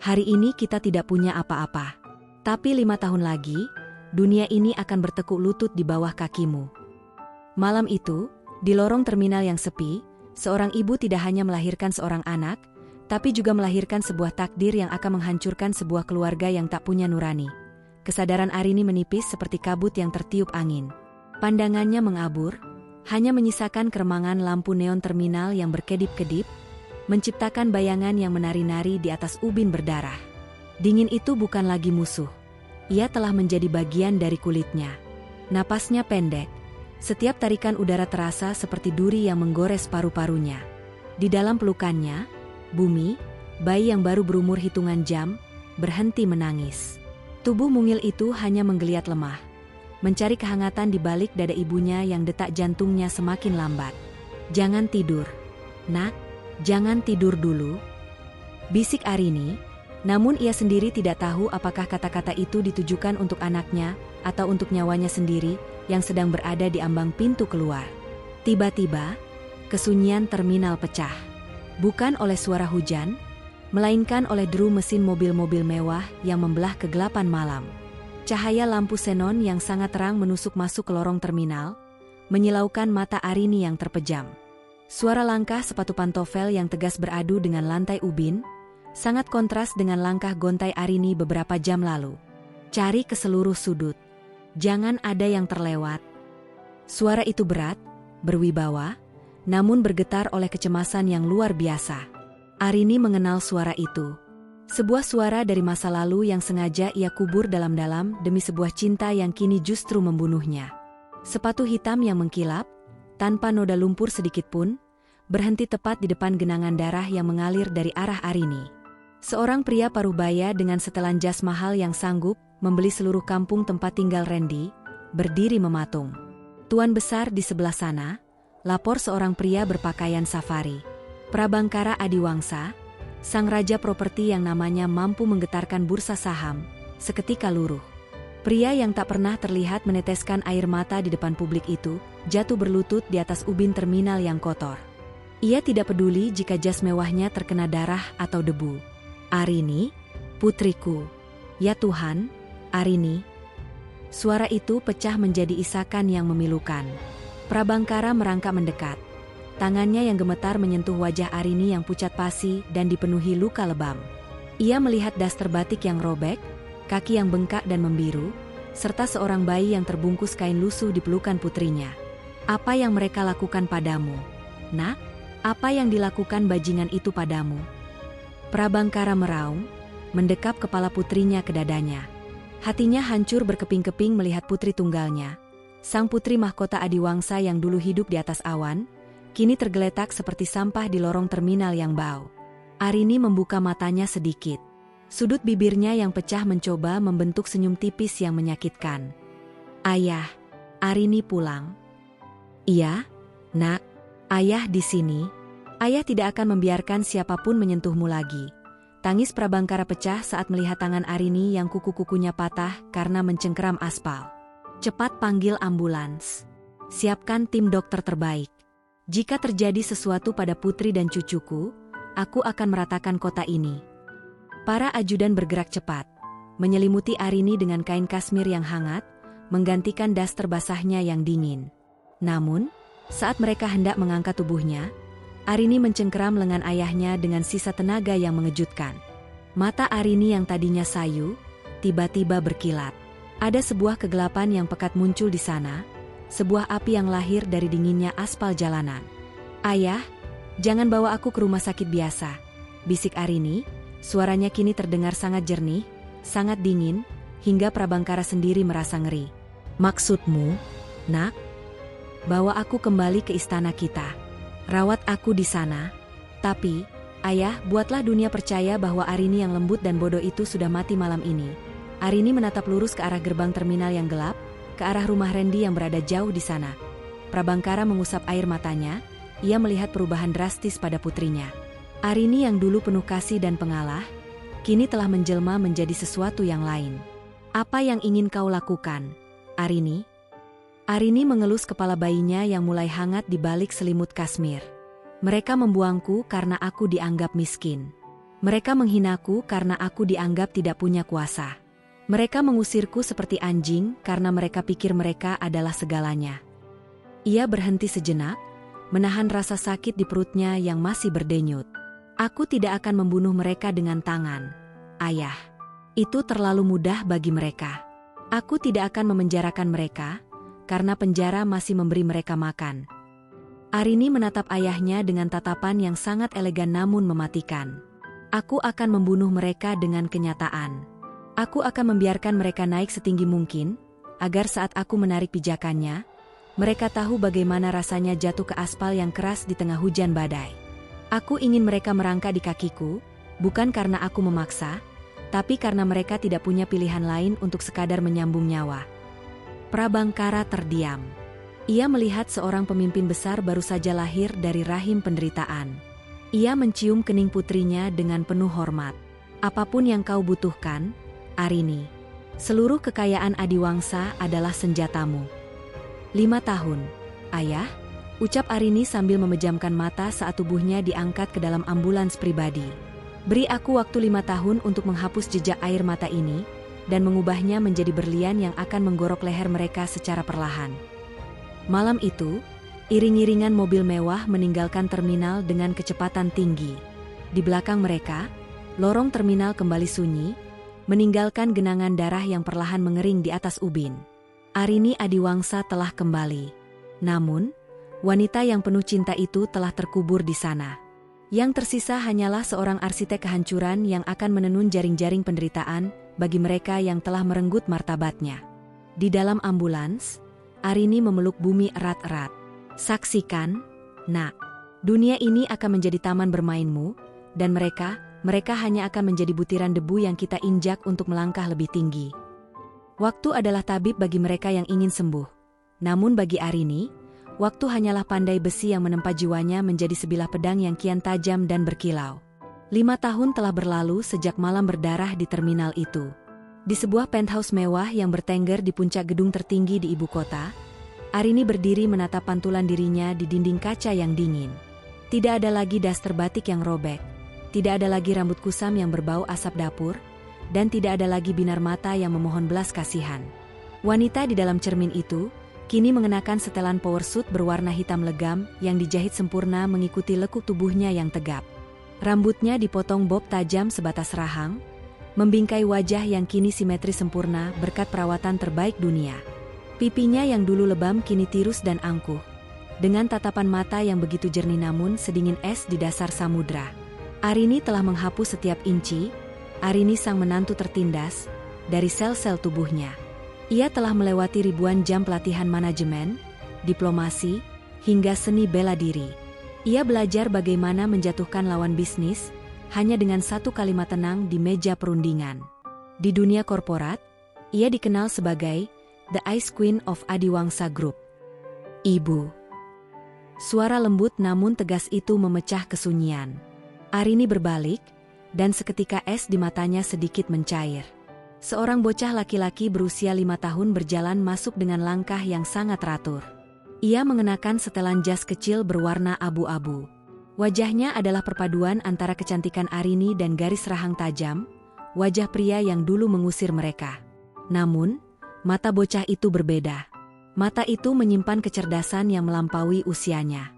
Hari ini kita tidak punya apa-apa. Tapi 5 tahun lagi, dunia ini akan bertekuk lutut di bawah kakimu. Malam itu, di lorong terminal yang sepi, seorang ibu tidak hanya melahirkan seorang anak, tapi juga melahirkan sebuah takdir yang akan menghancurkan sebuah keluarga yang tak punya nurani. Kesadaran Arini menipis seperti kabut yang tertiup angin. Pandangannya mengabur, hanya menyisakan keremangan lampu neon terminal yang berkedip-kedip, menciptakan bayangan yang menari-nari di atas ubin berdarah. Dingin itu bukan lagi musuh. Ia telah menjadi bagian dari kulitnya. Napasnya pendek. Setiap tarikan udara terasa seperti duri yang menggores paru-parunya. Di dalam pelukannya, bumi, bayi yang baru berumur hitungan jam, berhenti menangis. Tubuh mungil itu hanya menggeliat lemah, mencari kehangatan di balik dada ibunya yang detak jantungnya semakin lambat. Jangan tidur, nak, jangan tidur dulu, bisik Arini. Namun ia sendiri tidak tahu apakah kata-kata itu ditujukan untuk anaknya atau untuk nyawanya sendiri yang sedang berada di ambang pintu keluar. Tiba-tiba, kesunyian terminal pecah. Bukan oleh suara hujan, melainkan oleh deru mesin mobil-mobil mewah yang membelah kegelapan malam. Cahaya lampu xenon yang sangat terang menusuk masuk ke lorong terminal, menyilaukan mata Arini yang terpejam. Suara langkah sepatu pantofel yang tegas beradu dengan lantai ubin, sangat kontras dengan langkah gontai Arini beberapa jam lalu. Cari ke seluruh sudut. Jangan ada yang terlewat. Suara itu berat, berwibawa, namun bergetar oleh kecemasan yang luar biasa. Arini mengenal suara itu. Sebuah suara dari masa lalu yang sengaja ia kubur dalam-dalam demi sebuah cinta yang kini justru membunuhnya. Sepatu hitam yang mengkilap, tanpa noda lumpur sedikitpun, berhenti tepat di depan genangan darah yang mengalir dari arah Arini. Seorang pria paruh-baya dengan setelan jas mahal yang sanggup membeli seluruh kampung tempat tinggal Randy, berdiri mematung. Tuan besar di sebelah sana, lapor seorang pria berpakaian safari. Prabangkara Adiwangsa, sang raja properti yang namanya mampu menggetarkan bursa saham, seketika luruh. Pria yang tak pernah terlihat meneteskan air mata di depan publik itu, jatuh berlutut di atas ubin terminal yang kotor. Ia tidak peduli jika jas mewahnya terkena darah atau debu. Arini, putriku. Ya Tuhan, Arini. Suara itu pecah menjadi isakan yang memilukan. Prabangkara merangkak mendekat. Tangannya yang gemetar menyentuh wajah Arini yang pucat pasi dan dipenuhi luka lebam. Ia melihat daster batik yang robek, kaki yang bengkak dan membiru, serta seorang bayi yang terbungkus kain lusuh di pelukan putrinya. Apa yang mereka lakukan padamu? Nak, apa yang dilakukan bajingan itu padamu? Prabangkara meraung, mendekap kepala putrinya ke dadanya. Hatinya hancur berkeping-keping melihat putri tunggalnya. Sang putri mahkota Adiwangsa yang dulu hidup di atas awan, kini tergeletak seperti sampah di lorong terminal yang bau. Arini membuka matanya sedikit. Sudut bibirnya yang pecah mencoba membentuk senyum tipis yang menyakitkan. Ayah, Arini pulang. Iya, nak, ayah di sini. Ayah tidak akan membiarkan siapapun menyentuhmu lagi. Tangis Prabangkara pecah saat melihat tangan Arini yang kuku-kukunya patah karena mencengkeram aspal. Cepat panggil ambulans. Siapkan tim dokter terbaik. Jika terjadi sesuatu pada putri dan cucuku, aku akan meratakan kota ini. Para ajudan bergerak cepat, menyelimuti Arini dengan kain kasmir yang hangat, menggantikan daster basahnya yang dingin. Namun, saat mereka hendak mengangkat tubuhnya, Arini mencengkeram lengan ayahnya dengan sisa tenaga yang mengejutkan. Mata Arini yang tadinya sayu, tiba-tiba berkilat. Ada sebuah kegelapan yang pekat muncul di sana, sebuah api yang lahir dari dinginnya aspal jalanan. Ayah, jangan bawa aku ke rumah sakit biasa, bisik Arini, suaranya kini terdengar sangat jernih, sangat dingin, hingga Prabangkara sendiri merasa ngeri. Maksudmu, nak? Bawa aku kembali ke istana kita. Rawat aku di sana. Tapi, ayah, buatlah dunia percaya bahwa Arini yang lembut dan bodoh itu sudah mati malam ini. Arini menatap lurus ke arah gerbang terminal yang gelap, ke arah rumah Randy yang berada jauh di sana. Prabangkara mengusap air matanya, ia melihat perubahan drastis pada putrinya. Arini yang dulu penuh kasih dan pengalah, kini telah menjelma menjadi sesuatu yang lain. Apa yang ingin kau lakukan, Arini? Arini mengelus kepala bayinya yang mulai hangat di balik selimut kasmir. Mereka membuangku karena aku dianggap miskin. Mereka menghinaku karena aku dianggap tidak punya kuasa. Mereka mengusirku seperti anjing karena mereka pikir mereka adalah segalanya. Ia berhenti sejenak, menahan rasa sakit di perutnya yang masih berdenyut. Aku tidak akan membunuh mereka dengan tangan, ayah. Itu terlalu mudah bagi mereka. Aku tidak akan memenjarakan mereka, karena penjara masih memberi mereka makan. Arini menatap ayahnya dengan tatapan yang sangat elegan namun mematikan. Aku akan membunuh mereka dengan kenyataan. Aku akan membiarkan mereka naik setinggi mungkin, agar saat aku menarik pijakannya, mereka tahu bagaimana rasanya jatuh ke aspal yang keras di tengah hujan badai. Aku ingin mereka merangkak di kakiku, bukan karena aku memaksa, tapi karena mereka tidak punya pilihan lain untuk sekadar menyambung nyawa. Prabangkara terdiam. Ia melihat seorang pemimpin besar baru saja lahir dari rahim penderitaan. Ia mencium kening putrinya dengan penuh hormat. Apapun yang kau butuhkan, Arini. Seluruh kekayaan Adiwangsa adalah senjatamu. 5 tahun, ayah, ucap Arini sambil memejamkan mata saat tubuhnya diangkat ke dalam ambulans pribadi. Beri aku waktu 5 tahun untuk menghapus jejak air mata ini, dan mengubahnya menjadi berlian yang akan menggorok leher mereka secara perlahan. Malam itu, iring-iringan mobil mewah meninggalkan terminal dengan kecepatan tinggi. Di belakang mereka, lorong terminal kembali sunyi, meninggalkan genangan darah yang perlahan mengering di atas ubin. Arini Adiwangsa telah kembali. Namun, Wanita yang penuh cinta itu telah terkubur di sana. Yang tersisa hanyalah seorang arsitek kehancuran yang akan menenun jaring-jaring penderitaan bagi mereka yang telah merenggut martabatnya. Di dalam ambulans, Arini memeluk Bumi erat-erat. Saksikan, nak. Dunia ini akan menjadi taman bermainmu, dan mereka hanya akan menjadi butiran debu yang kita injak untuk melangkah lebih tinggi. Waktu adalah tabib bagi mereka yang ingin sembuh. Namun bagi Arini, waktu hanyalah pandai besi yang menempa jiwanya menjadi sebilah pedang yang kian tajam dan berkilau. 5 tahun telah berlalu sejak malam berdarah di terminal itu. Di sebuah penthouse mewah yang bertengger di puncak gedung tertinggi di ibu kota, Arini berdiri menatap pantulan dirinya di dinding kaca yang dingin. Tidak ada lagi daster batik yang robek, tidak ada lagi rambut kusam yang berbau asap dapur, dan tidak ada lagi binar mata yang memohon belas kasihan. Wanita di dalam cermin itu kini mengenakan setelan power suit berwarna hitam legam yang dijahit sempurna mengikuti lekuk tubuhnya yang tegap. Rambutnya dipotong bob tajam sebatas rahang, membingkai wajah yang kini simetris sempurna berkat perawatan terbaik dunia. Pipinya yang dulu lebam kini tirus dan angkuh, dengan tatapan mata yang begitu jernih namun sedingin es di dasar samudra. Arini telah menghapus setiap inci, Arini sang menantu tertindas, dari sel-sel tubuhnya. Ia telah melewati ribuan jam pelatihan manajemen, diplomasi, hingga seni bela diri. Ia belajar bagaimana menjatuhkan lawan bisnis, hanya dengan satu kalimat tenang di meja perundingan. Di dunia korporat, ia dikenal sebagai The Ice Queen of Adiwangsa Group. Ibu. Suara lembut namun tegas itu memecah kesunyian. Arini berbalik, dan seketika es di matanya sedikit mencair. Seorang bocah laki-laki berusia 5 tahun berjalan masuk dengan langkah yang sangat teratur. Ia mengenakan setelan jas kecil berwarna abu-abu. Wajahnya adalah perpaduan antara kecantikan Arini dan garis rahang tajam, wajah pria yang dulu mengusir mereka. Namun, mata bocah itu berbeda. Mata itu menyimpan kecerdasan yang melampaui usianya.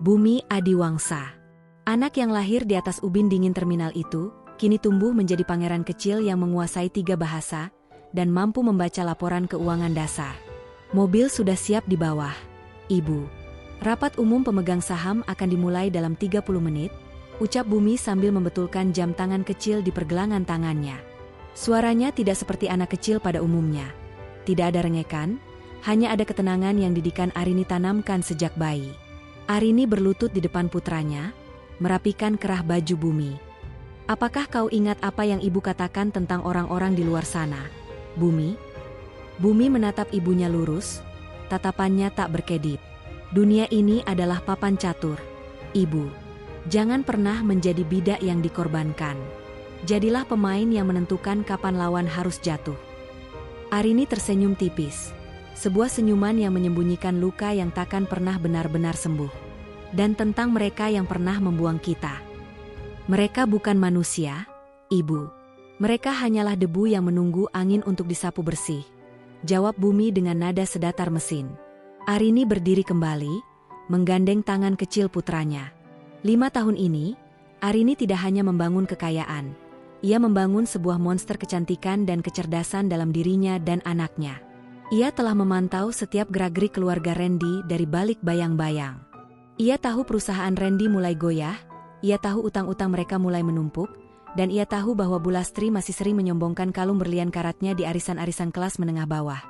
Bumi Adiwangsa. Anak yang lahir di atas ubin dingin terminal itu, kini tumbuh menjadi pangeran kecil yang menguasai 3 bahasa, dan mampu membaca laporan keuangan dasar. Mobil sudah siap di bawah. Ibu. Rapat umum pemegang saham akan dimulai dalam 30 menit, ucap Bumi sambil membetulkan jam tangan kecil di pergelangan tangannya. Suaranya tidak seperti anak kecil pada umumnya. Tidak ada rengekan, hanya ada ketenangan yang didikan Arini tanamkan sejak bayi. Arini berlutut di depan putranya, merapikan kerah baju Bumi. Apakah kau ingat apa yang ibu katakan tentang orang-orang di luar sana, Bumi? Bumi menatap ibunya lurus, tatapannya tak berkedip. Dunia ini adalah papan catur. Ibu, jangan pernah menjadi bidak yang dikorbankan. Jadilah pemain yang menentukan kapan lawan harus jatuh. Arini tersenyum tipis. Sebuah senyuman yang menyembunyikan luka yang takkan pernah benar-benar sembuh. Dan tentang mereka yang pernah membuang kita. Mereka bukan manusia, Ibu. Mereka hanyalah debu yang menunggu angin untuk disapu bersih. Jawab Bumi dengan nada sedatar mesin. Arini berdiri kembali, menggandeng tangan kecil putranya. 5 tahun ini, Arini tidak hanya membangun kekayaan. Ia membangun sebuah monster kecantikan dan kecerdasan dalam dirinya dan anaknya. Ia telah memantau setiap gerak-gerik keluarga Randy dari balik bayang-bayang. Ia tahu perusahaan Randy mulai goyah, ia tahu utang-utang mereka mulai menumpuk, dan ia tahu bahwa Bu Lastri masih sering menyombongkan kalung berlian karatnya di arisan-arisan kelas menengah bawah.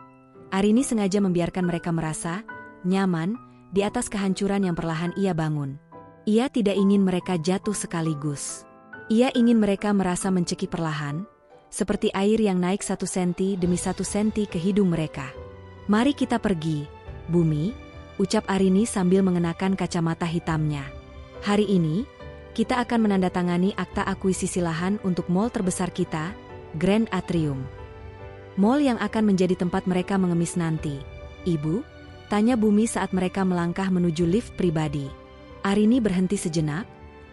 Arini sengaja membiarkan mereka merasa nyaman di atas kehancuran yang perlahan ia bangun. Ia tidak ingin mereka jatuh sekaligus. Ia ingin mereka merasa mencekik perlahan, seperti air yang naik 1 senti demi 1 senti ke hidung mereka. Mari kita pergi, Bumi, ucap Arini sambil mengenakan kacamata hitamnya. Hari ini, kita akan menandatangani akta akuisisi lahan untuk mall terbesar kita, Grand Atrium. Mall yang akan menjadi tempat mereka mengemis nanti. Ibu, tanya Bumi saat mereka melangkah menuju lift pribadi. Arini berhenti sejenak,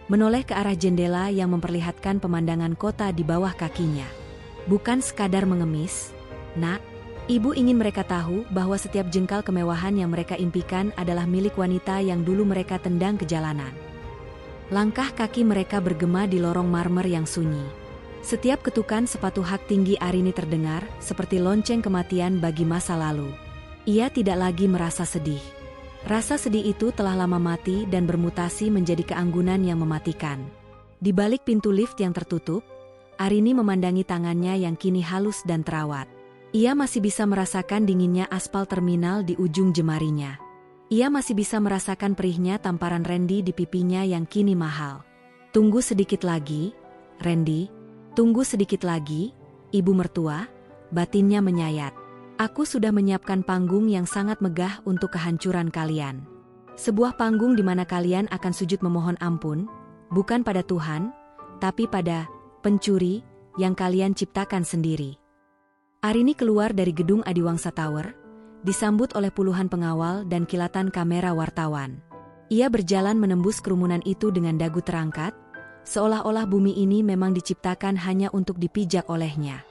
menoleh ke arah jendela yang memperlihatkan pemandangan kota di bawah kakinya. Bukan sekadar mengemis, nak. Ibu ingin mereka tahu bahwa setiap jengkal kemewahan yang mereka impikan adalah milik wanita yang dulu mereka tendang ke jalanan. Langkah kaki mereka bergema di lorong marmer yang sunyi. Setiap ketukan sepatu hak tinggi Arini terdengar seperti lonceng kematian bagi masa lalu. Ia tidak lagi merasa sedih. Rasa sedih itu telah lama mati dan bermutasi menjadi keanggunan yang mematikan. Di balik pintu lift yang tertutup, Arini memandangi tangannya yang kini halus dan terawat. Ia masih bisa merasakan dinginnya aspal terminal di ujung jemarinya. Ia masih bisa merasakan perihnya tamparan Randy di pipinya yang kini mahal. Tunggu sedikit lagi, Randy. Tunggu sedikit lagi, ibu mertua, batinnya menyayat. Aku sudah menyiapkan panggung yang sangat megah untuk kehancuran kalian. Sebuah panggung di mana kalian akan sujud memohon ampun, bukan pada Tuhan, tapi pada pencuri yang kalian ciptakan sendiri. Arini keluar dari gedung Adiwangsa Tower, disambut oleh puluhan pengawal dan kilatan kamera wartawan. Ia berjalan menembus kerumunan itu dengan dagu terangkat, seolah-olah bumi ini memang diciptakan hanya untuk dipijak olehnya.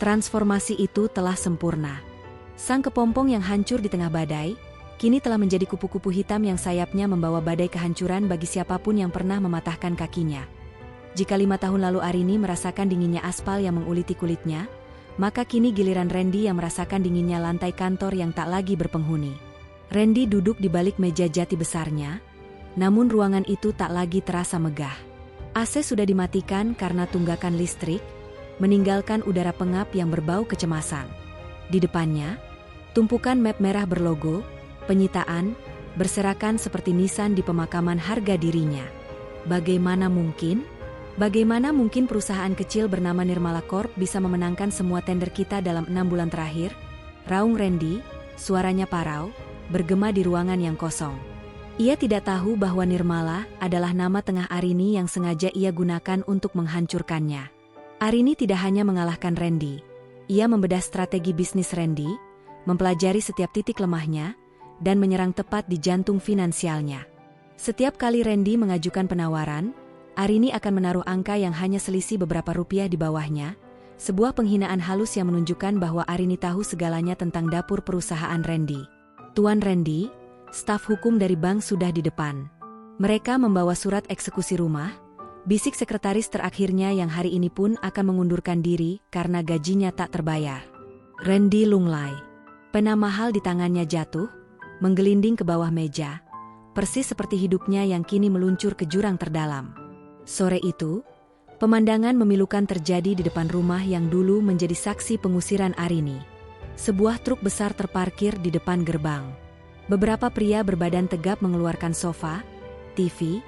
Transformasi itu telah sempurna. Sang kepompong yang hancur di tengah badai, kini telah menjadi kupu-kupu hitam yang sayapnya membawa badai kehancuran bagi siapapun yang pernah mematahkan kakinya. Jika 5 tahun lalu Arini merasakan dinginnya aspal yang menguliti kulitnya, maka kini giliran Randy yang merasakan dinginnya lantai kantor yang tak lagi berpenghuni. Randy duduk di balik meja jati besarnya, namun ruangan itu tak lagi terasa megah. AC sudah dimatikan karena tunggakan listrik, meninggalkan udara pengap yang berbau kecemasan. Di depannya, tumpukan map merah berlogo, penyitaan, berserakan seperti nisan di pemakaman harga dirinya. Bagaimana mungkin? Bagaimana mungkin perusahaan kecil bernama Nirmala Corp bisa memenangkan semua tender kita dalam 6 bulan terakhir? Raung Randy, suaranya parau, bergema di ruangan yang kosong. Ia tidak tahu bahwa Nirmala adalah nama tengah Arini yang sengaja ia gunakan untuk menghancurkannya. Arini tidak hanya mengalahkan Randy, ia membedah strategi bisnis Randy, mempelajari setiap titik lemahnya, dan menyerang tepat di jantung finansialnya. Setiap kali Randy mengajukan penawaran, Arini akan menaruh angka yang hanya selisih beberapa rupiah di bawahnya, sebuah penghinaan halus yang menunjukkan bahwa Arini tahu segalanya tentang dapur perusahaan Randy. Tuan Randy, staf hukum dari bank sudah di depan. Mereka membawa surat eksekusi rumah, bisik sekretaris terakhirnya yang hari ini pun akan mengundurkan diri karena gajinya tak terbayar. Randy lunglai. Pena mahal di tangannya jatuh, menggelinding ke bawah meja, persis seperti hidupnya yang kini meluncur ke jurang terdalam. Sore itu, pemandangan memilukan terjadi di depan rumah yang dulu menjadi saksi pengusiran Arini. Sebuah truk besar terparkir di depan gerbang. Beberapa pria berbadan tegap mengeluarkan sofa, TV,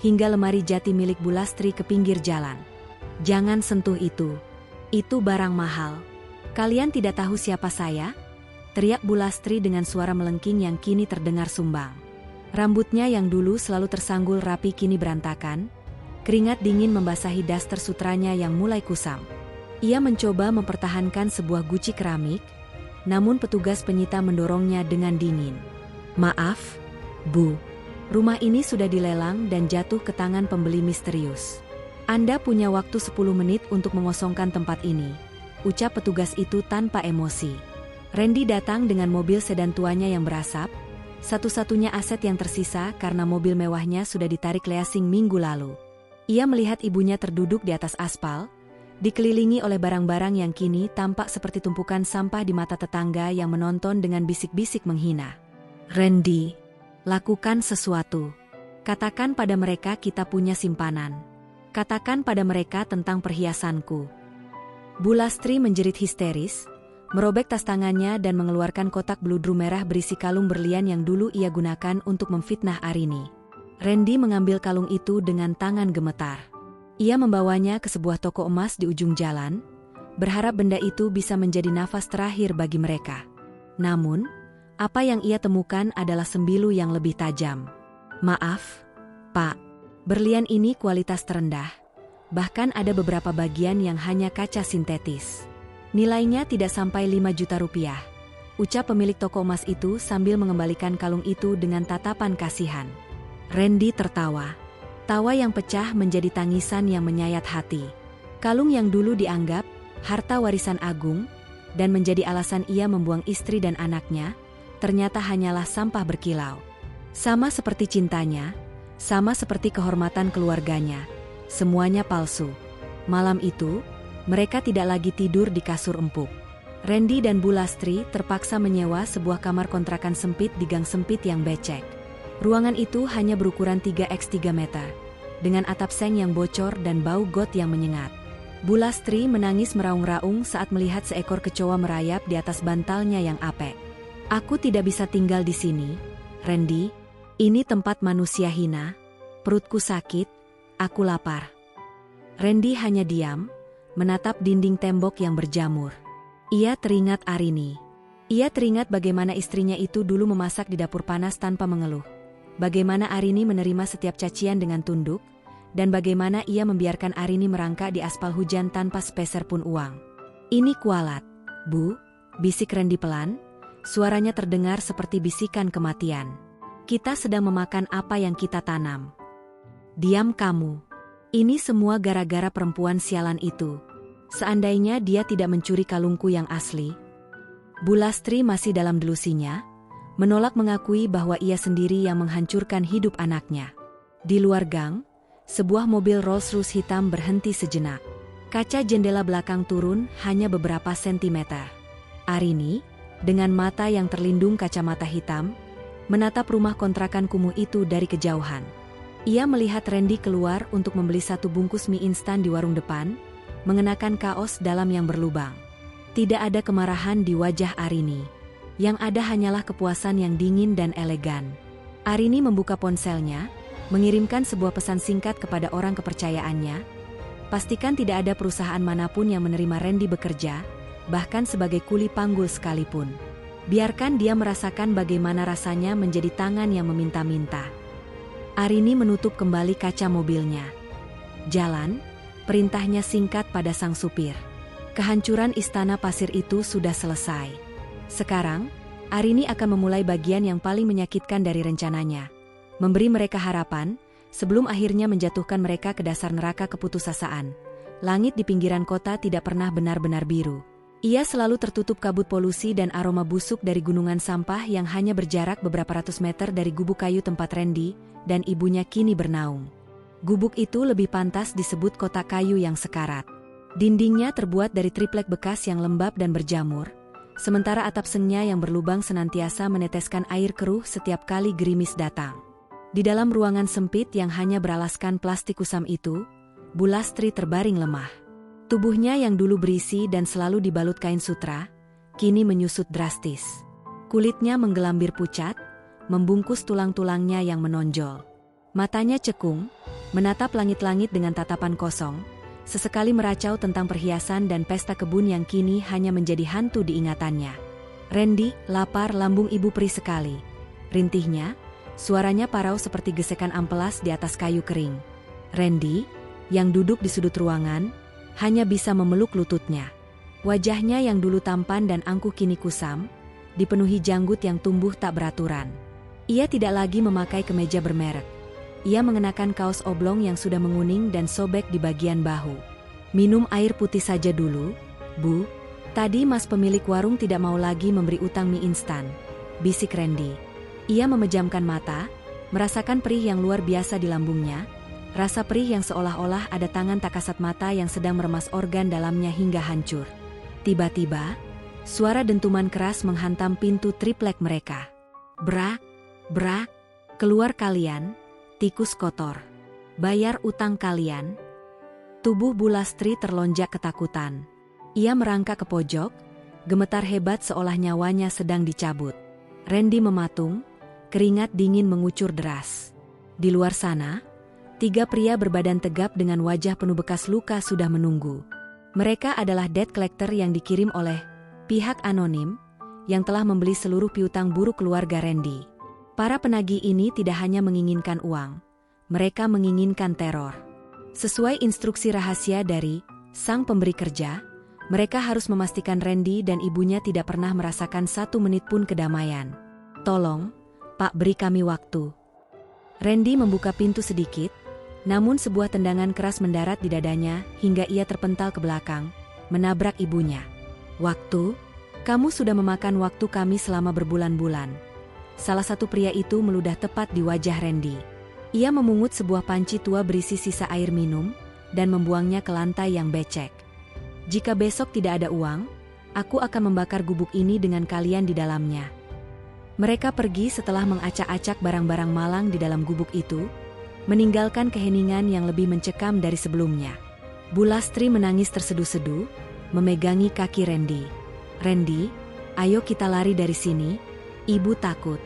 hingga lemari jati milik Bu Lastri ke pinggir jalan. Jangan sentuh itu. Itu barang mahal. Kalian tidak tahu siapa saya? Teriak Bu Lastri dengan suara melengking yang kini terdengar sumbang. Rambutnya yang dulu selalu tersanggul rapi kini berantakan. Keringat dingin membasahi daster sutranya yang mulai kusam. Ia mencoba mempertahankan sebuah guci keramik, namun petugas penyita mendorongnya dengan dingin. Maaf, Bu. Rumah ini sudah dilelang dan jatuh ke tangan pembeli misterius. Anda punya waktu 10 menit untuk mengosongkan tempat ini, ucap petugas itu tanpa emosi. Randy datang dengan mobil sedan tuanya yang berasap, satu-satunya aset yang tersisa karena mobil mewahnya sudah ditarik leasing minggu lalu. Ia melihat ibunya terduduk di atas aspal, dikelilingi oleh barang-barang yang kini tampak seperti tumpukan sampah di mata tetangga yang menonton dengan bisik-bisik menghina. Randy, lakukan sesuatu. Katakan pada mereka kita punya simpanan. Katakan pada mereka tentang perhiasanku. Bu Lastri menjerit histeris, merobek tas tangannya dan mengeluarkan kotak bludru merah berisi kalung berlian yang dulu ia gunakan untuk memfitnah Arini. Randy mengambil kalung itu dengan tangan gemetar. Ia membawanya ke sebuah toko emas di ujung jalan, berharap benda itu bisa menjadi nafas terakhir bagi mereka. Namun, apa yang ia temukan adalah sembilu yang lebih tajam. Maaf, Pak. Berlian ini kualitas terendah. Bahkan ada beberapa bagian yang hanya kaca sintetis. Nilainya tidak sampai 5 juta rupiah, ucap pemilik toko emas itu sambil mengembalikan kalung itu dengan tatapan kasihan. Randy tertawa. Tawa yang pecah menjadi tangisan yang menyayat hati. Kalung yang dulu dianggap harta warisan agung dan menjadi alasan ia membuang istri dan anaknya, ternyata hanyalah sampah berkilau. Sama seperti cintanya, sama seperti kehormatan keluarganya, semuanya palsu. Malam itu, mereka tidak lagi tidur di kasur empuk. Randy dan Bu Lastri terpaksa menyewa sebuah kamar kontrakan sempit di gang sempit yang becek. Ruangan itu hanya berukuran 3x3 meter, dengan atap seng yang bocor dan bau got yang menyengat. Bu Lastri menangis meraung-raung saat melihat seekor kecoa merayap di atas bantalnya yang apek. "Aku tidak bisa tinggal di sini, Randy. Ini tempat manusia hina. Perutku sakit, aku lapar." Randy hanya diam, menatap dinding tembok yang berjamur. Ia teringat Arini. Ia teringat bagaimana istrinya itu dulu memasak di dapur panas tanpa mengeluh. Bagaimana Arini menerima setiap cacian dengan tunduk, dan bagaimana ia membiarkan Arini merangkak di aspal hujan tanpa sepeser pun uang. "Ini kualat, Bu," bisik Randy pelan, suaranya terdengar seperti bisikan kematian. "Kita sedang memakan apa yang kita tanam." "Diam kamu. Ini semua gara-gara perempuan sialan itu. Seandainya dia tidak mencuri kalungku yang asli." Bu Lastri masih dalam delusinya, menolak mengakui bahwa ia sendiri yang menghancurkan hidup anaknya. Di luar gang, sebuah mobil Rolls-Royce hitam berhenti sejenak. Kaca jendela belakang turun hanya beberapa sentimeter. Arini, dengan mata yang terlindung kacamata hitam, menatap rumah kontrakan kumuh itu dari kejauhan. Ia melihat Randy keluar untuk membeli satu bungkus mie instan di warung depan, mengenakan kaos dalam yang berlubang. Tidak ada kemarahan di wajah Arini. Yang ada hanyalah kepuasan yang dingin dan elegan. Arini membuka ponselnya, mengirimkan sebuah pesan singkat kepada orang kepercayaannya. Pastikan tidak ada perusahaan manapun yang menerima Randy bekerja, bahkan sebagai kuli panggul sekalipun. Biarkan dia merasakan bagaimana rasanya menjadi tangan yang meminta-minta. Arini menutup kembali kaca mobilnya. "Jalan," perintahnya singkat pada sang supir. Kehancuran istana pasir itu sudah selesai. Sekarang, Arini akan memulai bagian yang paling menyakitkan dari rencananya. Memberi mereka harapan, sebelum akhirnya menjatuhkan mereka ke dasar neraka keputusasaan. Langit di pinggiran kota tidak pernah benar-benar biru. Ia selalu tertutup kabut polusi dan aroma busuk dari gunungan sampah yang hanya berjarak beberapa ratus meter dari gubuk kayu tempat Randy dan ibunya kini bernaung. Gubuk itu lebih pantas disebut kotak kayu yang sekarat. Dindingnya terbuat dari triplek bekas yang lembab dan berjamur, sementara atap sengnya yang berlubang senantiasa meneteskan air keruh setiap kali gerimis datang. Di dalam ruangan sempit yang hanya beralaskan plastik kusam itu, Bu Lastri terbaring lemah. Tubuhnya yang dulu berisi dan selalu dibalut kain sutra, kini menyusut drastis. Kulitnya menggelambir pucat, membungkus tulang-tulangnya yang menonjol. Matanya cekung, menatap langit-langit dengan tatapan kosong, sesekali meracau tentang perhiasan dan pesta kebun yang kini hanya menjadi hantu di ingatannya. "Randy, lapar." Lambung ibu perih sekali. Rintihnya, suaranya parau seperti gesekan amplas di atas kayu kering. Randy, yang duduk di sudut ruangan, hanya bisa memeluk lututnya. Wajahnya yang dulu tampan dan angkuh kini kusam, dipenuhi janggut yang tumbuh tak beraturan. Ia tidak lagi memakai kemeja bermerek. Ia mengenakan kaos oblong yang sudah menguning dan sobek di bagian bahu. "Minum air putih saja dulu, Bu. Tadi Mas pemilik warung tidak mau lagi memberi utang mie instan," bisik Randy. Ia memejamkan mata, merasakan perih yang luar biasa di lambungnya, rasa perih yang seolah-olah ada tangan tak kasat mata yang sedang meremas organ dalamnya hingga hancur. Tiba-tiba, suara dentuman keras menghantam pintu triplek mereka. "Brak, brak, keluar kalian, tikus kotor. Bayar utang kalian." Tubuh Bu Lastri terlonjak ketakutan. Ia merangkak ke pojok, gemetar hebat seolah nyawanya sedang dicabut. Randy mematung, keringat dingin mengucur deras. Di luar sana, 3 pria berbadan tegap dengan wajah penuh bekas luka sudah menunggu. Mereka adalah debt collector yang dikirim oleh pihak anonim yang telah membeli seluruh piutang buruk keluarga Randy. Para penagih ini tidak hanya menginginkan uang, mereka menginginkan teror. Sesuai instruksi rahasia dari sang pemberi kerja, mereka harus memastikan Randy dan ibunya tidak pernah merasakan 1 menit pun kedamaian. "Tolong, Pak, beri kami waktu." Randy membuka pintu sedikit, namun sebuah tendangan keras mendarat di dadanya hingga ia terpental ke belakang, menabrak ibunya. "Waktu? Kamu sudah memakan waktu kami selama berbulan-bulan." Salah satu pria itu meludah tepat di wajah Randy. Ia memungut sebuah panci tua berisi sisa air minum dan membuangnya ke lantai yang becek. "Jika besok tidak ada uang, Aku akan membakar gubuk ini dengan kalian di dalamnya. Mereka pergi setelah mengacak-acak barang-barang malang di dalam gubuk itu, meninggalkan keheningan yang lebih mencekam dari sebelumnya. Bu Lastri menangis terseduh-seduh, memegangi kaki Randy. "Randy, ayo kita lari dari sini, ibu takut."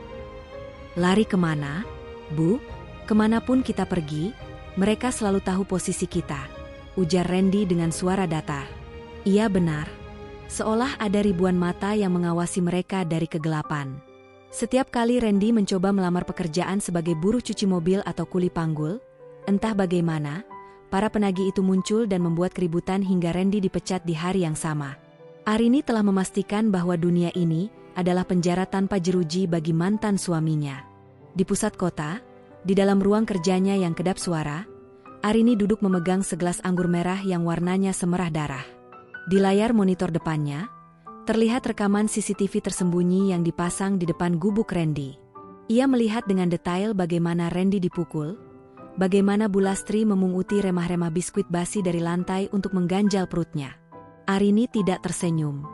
"Lari kemana, Bu? Kemanapun kita pergi, mereka selalu tahu posisi kita," ujar Randy dengan suara datar. Iya benar. Seolah ada ribuan mata yang mengawasi mereka dari kegelapan. Setiap kali Randy mencoba melamar pekerjaan sebagai buruh cuci mobil atau kuli panggul, entah bagaimana, para penagih itu muncul dan membuat keributan hingga Randy dipecat di hari yang sama. Arini telah memastikan bahwa dunia ini adalah penjara tanpa jeruji bagi mantan suaminya. Di pusat kota, di dalam ruang kerjanya yang kedap suara, Arini duduk memegang segelas anggur merah yang warnanya semerah darah. Di layar monitor depannya, terlihat rekaman CCTV tersembunyi yang dipasang di depan gubuk Randy. Ia melihat dengan detail bagaimana Randy dipukul, bagaimana Bu Lastri memunguti remah-remah biskuit basi dari lantai untuk mengganjal perutnya. Arini tidak tersenyum.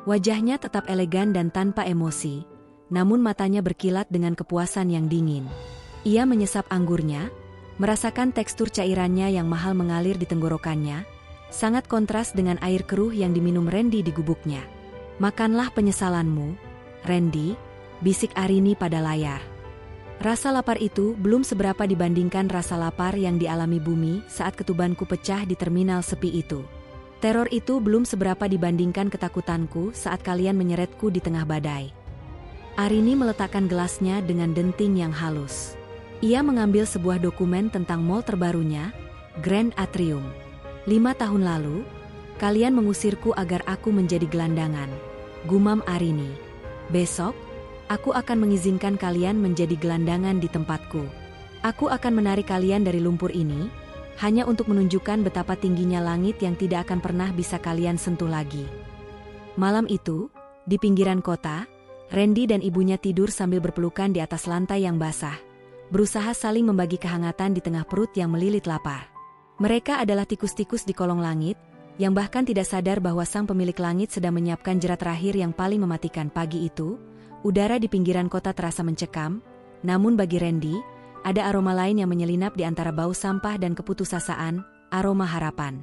Wajahnya tetap elegan dan tanpa emosi, namun matanya berkilat dengan kepuasan yang dingin. Ia menyesap anggurnya, merasakan tekstur cairannya yang mahal mengalir di tenggorokannya, sangat kontras dengan air keruh yang diminum Randy di gubuknya. "Makanlah penyesalanmu, Randy," bisik Arini pada layar. Rasa lapar itu belum seberapa dibandingkan rasa lapar yang dialami Bumi saat ketubanku pecah di terminal sepi itu. Teror itu belum seberapa dibandingkan ketakutanku saat kalian menyeretku di tengah badai. Arini meletakkan gelasnya dengan denting yang halus. Ia mengambil sebuah dokumen tentang mall terbarunya, Grand Atrium. 5 tahun lalu, kalian mengusirku agar aku menjadi gelandangan, gumam Arini. Besok, aku akan mengizinkan kalian menjadi gelandangan di tempatku. Aku akan menarik kalian dari lumpur ini, hanya untuk menunjukkan betapa tingginya langit yang tidak akan pernah bisa kalian sentuh lagi. Malam itu, di pinggiran kota, Randy dan ibunya tidur sambil berpelukan di atas lantai yang basah, berusaha saling membagi kehangatan di tengah perut yang melilit lapar. Mereka adalah tikus-tikus di kolong langit, yang bahkan tidak sadar bahwa sang pemilik langit sedang menyiapkan jerat terakhir yang paling mematikan. Pagi itu, udara di pinggiran kota terasa mencekam, namun bagi Randy, ada aroma lain yang menyelinap di antara bau sampah dan keputusasaan, aroma harapan.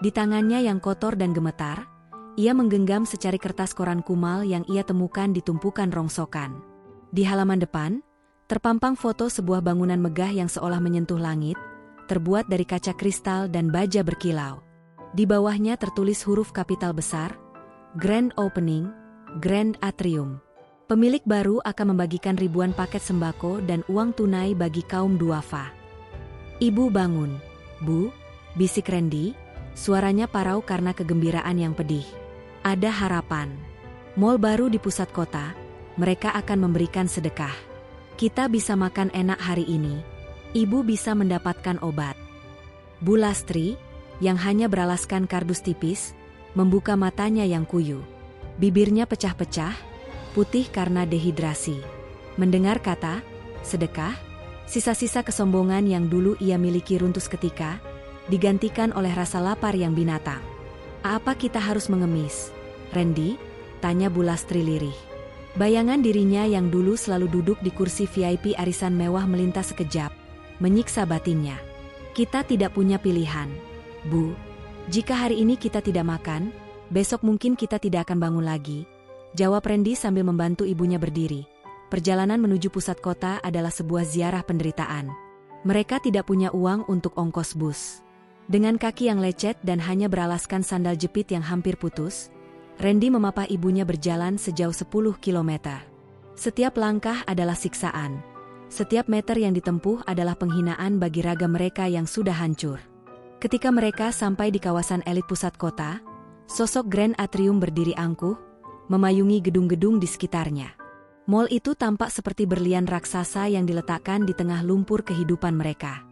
Di tangannya yang kotor dan gemetar, ia menggenggam secari kertas koran kumal yang ia temukan di tumpukan rongsokan. Di halaman depan, terpampang foto sebuah bangunan megah yang seolah menyentuh langit, terbuat dari kaca kristal dan baja berkilau. Di bawahnya tertulis huruf kapital besar, Grand Opening, Grand Atrium. Pemilik baru akan membagikan ribuan paket sembako dan uang tunai bagi kaum duafa. "Ibu bangun, Bu," bisik Randy, suaranya parau karena kegembiraan yang pedih. "Ada harapan. Mall baru di pusat kota, mereka akan memberikan sedekah. Kita bisa makan enak hari ini. Ibu bisa mendapatkan obat." Bu Lastri, yang hanya beralaskan kardus tipis, membuka matanya yang kuyu. Bibirnya pecah-pecah, putih karena dehidrasi. Mendengar kata sedekah, sisa-sisa kesombongan yang dulu ia miliki runtuh seketika, digantikan oleh rasa lapar yang binatang. "Apa kita harus mengemis, Randy?" tanya Bu Lastri lirih. Bayangan dirinya yang dulu selalu duduk di kursi VIP arisan mewah melintas sekejap, menyiksa batinnya. "Kita tidak punya pilihan, Bu. Jika hari ini kita tidak makan, besok mungkin kita tidak akan bangun lagi," jawab Randy sambil membantu ibunya berdiri. Perjalanan menuju pusat kota adalah sebuah ziarah penderitaan. Mereka tidak punya uang untuk ongkos bus. Dengan kaki yang lecet dan hanya beralaskan sandal jepit yang hampir putus, Randy memapah ibunya berjalan sejauh 10 kilometer. Setiap langkah adalah siksaan. Setiap meter yang ditempuh adalah penghinaan bagi raga mereka yang sudah hancur. Ketika mereka sampai di kawasan elit pusat kota, sosok Grand Atrium berdiri angkuh, memayungi gedung-gedung di sekitarnya. Mall itu tampak seperti berlian raksasa yang diletakkan di tengah lumpur kehidupan mereka.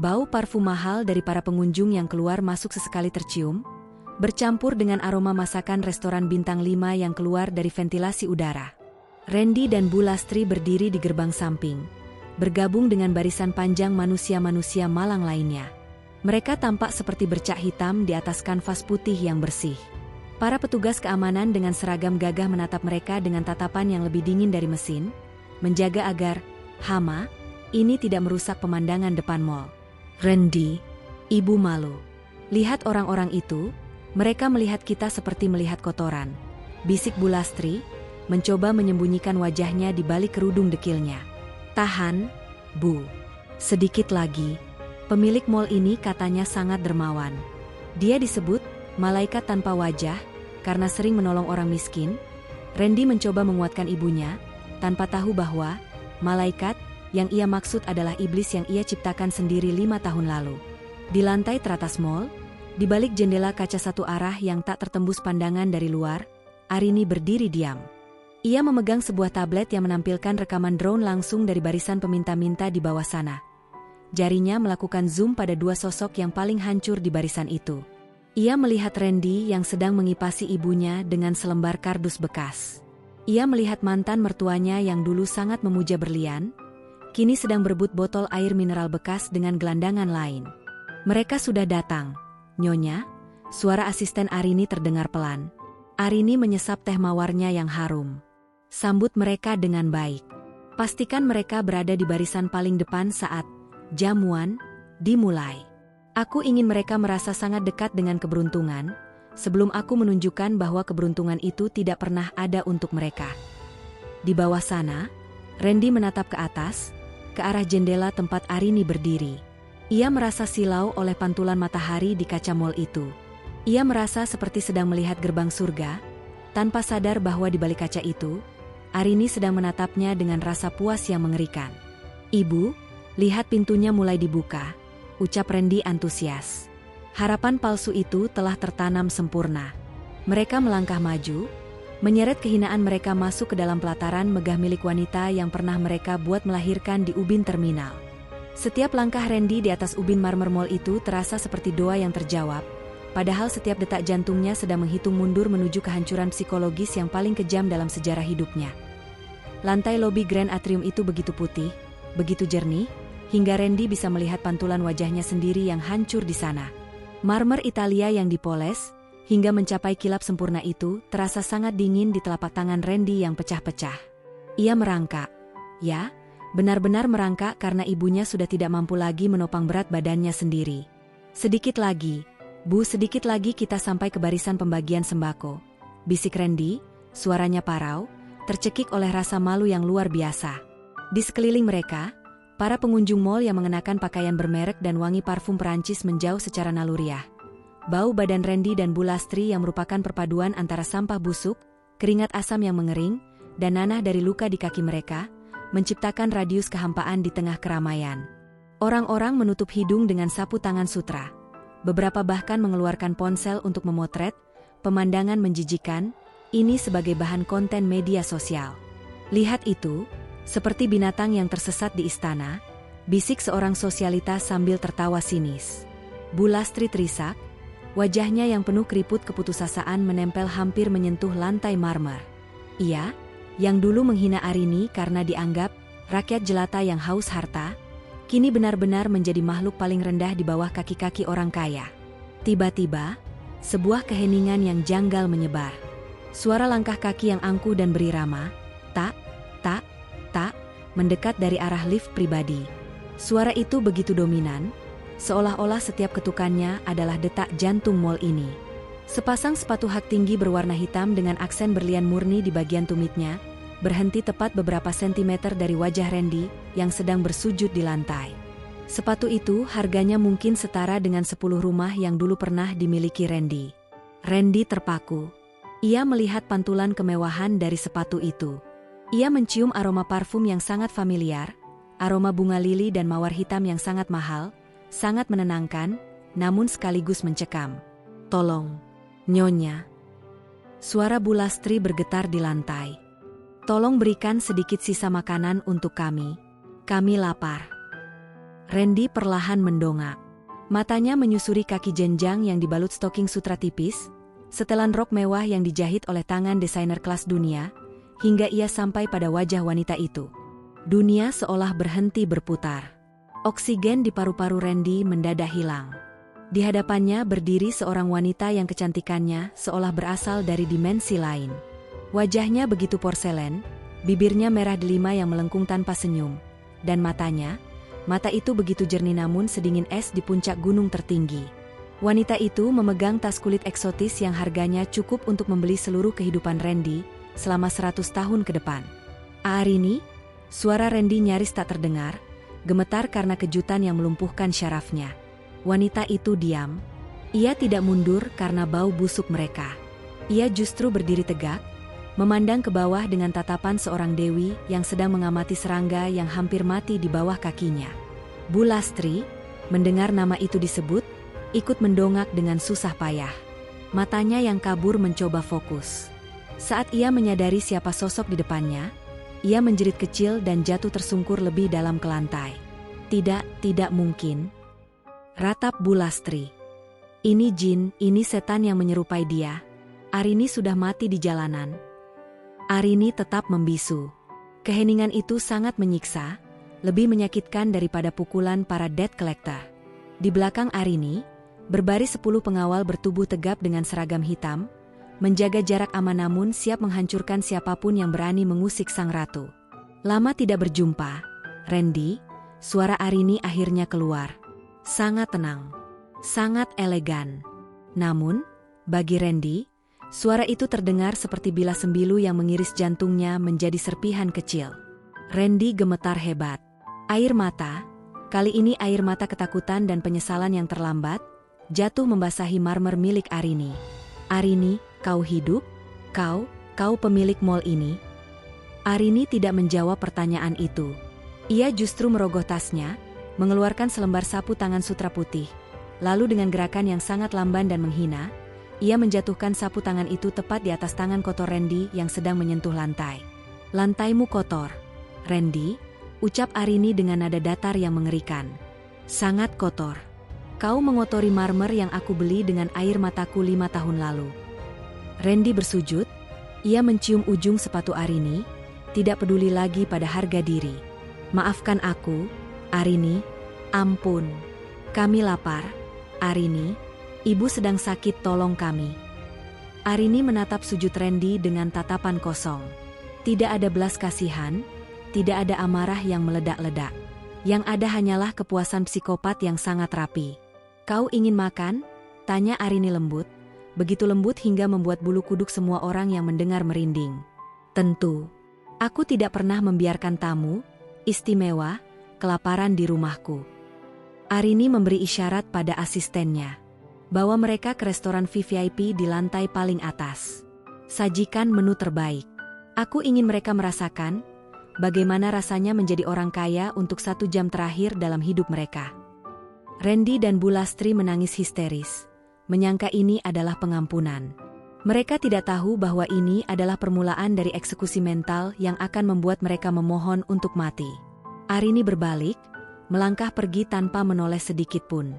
Bau parfum mahal dari para pengunjung yang keluar masuk sesekali tercium, bercampur dengan aroma masakan restoran bintang 5 yang keluar dari ventilasi udara. Randy dan Bu Lastri berdiri di gerbang samping, bergabung dengan barisan panjang manusia-manusia malang lainnya. Mereka tampak seperti bercak hitam di atas kanvas putih yang bersih. Para petugas keamanan dengan seragam gagah menatap mereka dengan tatapan yang lebih dingin dari mesin, menjaga agar hama ini tidak merusak pemandangan depan mall. Randy, ibu malu. Lihat orang-orang itu, mereka melihat kita seperti melihat kotoran. Bisik Bu Lastri, mencoba menyembunyikan wajahnya di balik kerudung dekilnya. Tahan, Bu. Sedikit lagi. Pemilik mall ini katanya sangat dermawan. Dia disebut malaikat tanpa wajah karena sering menolong orang miskin. Randy mencoba menguatkan ibunya, tanpa tahu bahwa malaikat yang ia maksud adalah iblis yang ia ciptakan sendiri 5 tahun lalu. Di lantai teratas mall, di balik jendela kaca satu arah yang tak tertembus pandangan dari luar, Arini berdiri diam. Ia memegang sebuah tablet yang menampilkan rekaman drone langsung dari barisan peminta-minta di bawah sana. Jarinya melakukan zoom pada 2 sosok yang paling hancur di barisan itu. Ia melihat Randy yang sedang mengipasi ibunya dengan selembar kardus bekas. Ia melihat mantan mertuanya yang dulu sangat memuja berlian, kini sedang berebut botol air mineral bekas dengan gelandangan lain. Mereka sudah datang, Nyonya. Suara asisten Arini terdengar pelan. Arini menyesap teh mawarnya yang harum. Sambut mereka dengan baik. Pastikan mereka berada di barisan paling depan saat jamuan dimulai. Aku ingin mereka merasa sangat dekat dengan keberuntungan, sebelum aku menunjukkan bahwa keberuntungan itu tidak pernah ada untuk mereka. Di bawah sana, Randy menatap ke atas, ke arah jendela tempat Arini berdiri. Ia merasa silau oleh pantulan matahari di kaca mall itu. Ia merasa seperti sedang melihat gerbang surga, tanpa sadar bahwa di balik kaca itu, Arini sedang menatapnya dengan rasa puas yang mengerikan. Ibu, lihat pintunya mulai dibuka, ucap Randy antusias. Harapan palsu itu telah tertanam sempurna. Mereka melangkah maju, menyeret kehinaan mereka masuk ke dalam pelataran megah milik wanita yang pernah mereka buat melahirkan di ubin terminal. Setiap langkah Randy di atas ubin marmer mall itu terasa seperti doa yang terjawab, padahal setiap detak jantungnya sedang menghitung mundur menuju kehancuran psikologis yang paling kejam dalam sejarah hidupnya. Lantai lobi Grand Atrium itu begitu putih, begitu jernih, hingga Randy bisa melihat pantulan wajahnya sendiri yang hancur di sana. Marmer Italia yang dipoles, hingga mencapai kilap sempurna itu, terasa sangat dingin di telapak tangan Randy yang pecah-pecah. Ia merangkak. Ya, benar-benar merangkak karena ibunya sudah tidak mampu lagi menopang berat badannya sendiri. Sedikit lagi, Bu, sedikit lagi kita sampai ke barisan pembagian sembako. Bisik Randy, suaranya parau, tercekik oleh rasa malu yang luar biasa. Di sekeliling mereka, para pengunjung mall yang mengenakan pakaian bermerek dan wangi parfum Perancis menjauh secara naluriah. Bau badan Randy dan Bu Lastri yang merupakan perpaduan antara sampah busuk, keringat asam yang mengering, dan nanah dari luka di kaki mereka, menciptakan radius kehampaan di tengah keramaian. Orang-orang menutup hidung dengan sapu tangan sutra. Beberapa bahkan mengeluarkan ponsel untuk memotret pemandangan menjijikan, ini sebagai bahan konten media sosial. Lihat itu, seperti binatang yang tersesat di istana, bisik seorang sosialitas sambil tertawa sinis. Bu Lastri terisak, wajahnya yang penuh keriput keputusasaan menempel hampir menyentuh lantai marmer. Ia, yang dulu menghina Arini karena dianggap rakyat jelata yang haus harta, kini benar-benar menjadi makhluk paling rendah di bawah kaki-kaki orang kaya. Tiba-tiba, sebuah keheningan yang janggal menyebar. Suara langkah kaki yang angkuh dan berirama, tak, mendekat dari arah lift pribadi. Suara itu begitu dominan, seolah-olah setiap ketukannya adalah detak jantung mall ini. Sepasang sepatu hak tinggi berwarna hitam dengan aksen berlian murni di bagian tumitnya, berhenti tepat beberapa sentimeter dari wajah Randy yang sedang bersujud di lantai. Sepatu itu harganya mungkin setara dengan 10 rumah yang dulu pernah dimiliki Randy. Randy terpaku. Ia melihat pantulan kemewahan dari sepatu itu. Ia mencium aroma parfum yang sangat familiar, aroma bunga lili dan mawar hitam yang sangat mahal, sangat menenangkan, namun sekaligus mencekam. Tolong, Nyonya. Suara Bu Lastri bergetar di lantai. Tolong berikan sedikit sisa makanan untuk kami. Kami lapar. Randy perlahan mendongak. Matanya menyusuri kaki jenjang yang dibalut stoking sutra tipis, setelan rok mewah yang dijahit oleh tangan desainer kelas dunia, hingga ia sampai pada wajah wanita itu. Dunia seolah berhenti berputar. Oksigen di paru-paru Randy mendadak hilang. Di hadapannya berdiri seorang wanita yang kecantikannya seolah berasal dari dimensi lain. Wajahnya begitu porselen, bibirnya merah delima yang melengkung tanpa senyum, dan mata itu begitu jernih namun sedingin es di puncak gunung tertinggi. Wanita itu memegang tas kulit eksotis yang harganya cukup untuk membeli seluruh kehidupan Randy selama 100 tahun ke depan. Arini, suara Randy nyaris tak terdengar, gemetar karena kejutan yang melumpuhkan syarafnya. Wanita itu diam. Ia tidak mundur karena bau busuk mereka. Ia justru berdiri tegak, memandang ke bawah dengan tatapan seorang dewi yang sedang mengamati serangga yang hampir mati di bawah kakinya. Bu Lastri, mendengar nama itu disebut, ikut mendongak dengan susah payah. Matanya yang kabur mencoba fokus. Saat ia menyadari siapa sosok di depannya, ia menjerit kecil dan jatuh tersungkur lebih dalam ke lantai. Tidak mungkin. Ratap Bu Lastri. Ini jin, ini setan yang menyerupai dia. Arini sudah mati di jalanan. Arini tetap membisu. Keheningan itu sangat menyiksa, lebih menyakitkan daripada pukulan para debt collector. Di belakang Arini, berbaris 10 pengawal bertubuh tegap dengan seragam hitam, menjaga jarak aman namun siap menghancurkan siapapun yang berani mengusik sang ratu. Lama tidak berjumpa, Randy, suara Arini akhirnya keluar. Sangat tenang, sangat elegan. Namun, bagi Randy, suara itu terdengar seperti bilas sembilu yang mengiris jantungnya menjadi serpihan kecil. Randy gemetar hebat. Air mata, kali ini air mata ketakutan dan penyesalan yang terlambat, jatuh membasahi marmer milik Arini. Arini, kau hidup? Kau pemilik mall ini? Arini tidak menjawab pertanyaan itu. Ia justru merogoh tasnya, mengeluarkan selembar sapu tangan sutra putih. Lalu dengan gerakan yang sangat lamban dan menghina, ia menjatuhkan sapu tangan itu tepat di atas tangan kotor Randy yang sedang menyentuh lantai. Lantaimu kotor, Randy, ucap Arini dengan nada datar yang mengerikan. Sangat kotor. Kau mengotori marmer yang aku beli dengan air mataku 5 tahun lalu. Randy bersujud, ia mencium ujung sepatu Arini, tidak peduli lagi pada harga diri. Maafkan aku, Arini, ampun. Kami lapar, Arini, ibu sedang sakit, tolong kami. Arini menatap sujud Randy dengan tatapan kosong. Tidak ada belas kasihan, tidak ada amarah yang meledak-ledak. Yang ada hanyalah kepuasan psikopat yang sangat rapi. Kau ingin makan? Tanya Arini lembut, begitu lembut hingga membuat bulu kuduk semua orang yang mendengar merinding. Tentu, aku tidak pernah membiarkan tamu istimewa kelaparan di rumahku. Arini memberi isyarat pada asistennya. Bawa mereka ke restoran VIP di lantai paling atas. Sajikan menu terbaik. Aku ingin mereka merasakan bagaimana rasanya menjadi orang kaya untuk 1 jam terakhir dalam hidup mereka. Randy dan Bu Lastri menangis histeris, menyangka ini adalah pengampunan. Mereka tidak tahu bahwa ini adalah permulaan dari eksekusi mental yang akan membuat mereka memohon untuk mati. Arini berbalik, melangkah pergi tanpa menoleh sedikit pun.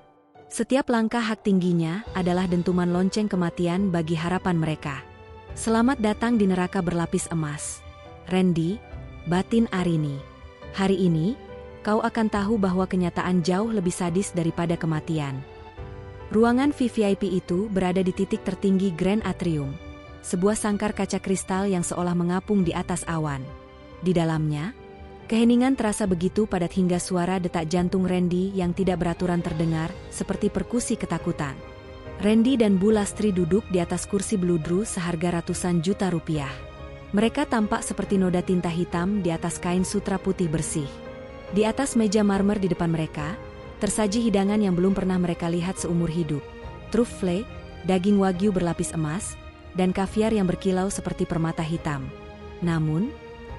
Setiap langkah hak tingginya adalah dentuman lonceng kematian bagi harapan mereka. Selamat datang di neraka berlapis emas. Randy, batin Arini. Hari ini, kau akan tahu bahwa kenyataan jauh lebih sadis daripada kematian. Ruangan VIP itu berada di titik tertinggi Grand Atrium, sebuah sangkar kaca kristal yang seolah mengapung di atas awan. Di dalamnya, keheningan terasa begitu padat hingga suara detak jantung Randy yang tidak beraturan terdengar, seperti perkusi ketakutan. Randy dan Bu Lastri duduk di atas kursi beludru seharga ratusan juta rupiah. Mereka tampak seperti noda tinta hitam di atas kain sutra putih bersih. Di atas meja marmer di depan mereka, tersaji hidangan yang belum pernah mereka lihat seumur hidup. Truffle, daging wagyu berlapis emas, dan kaviar yang berkilau seperti permata hitam. Namun,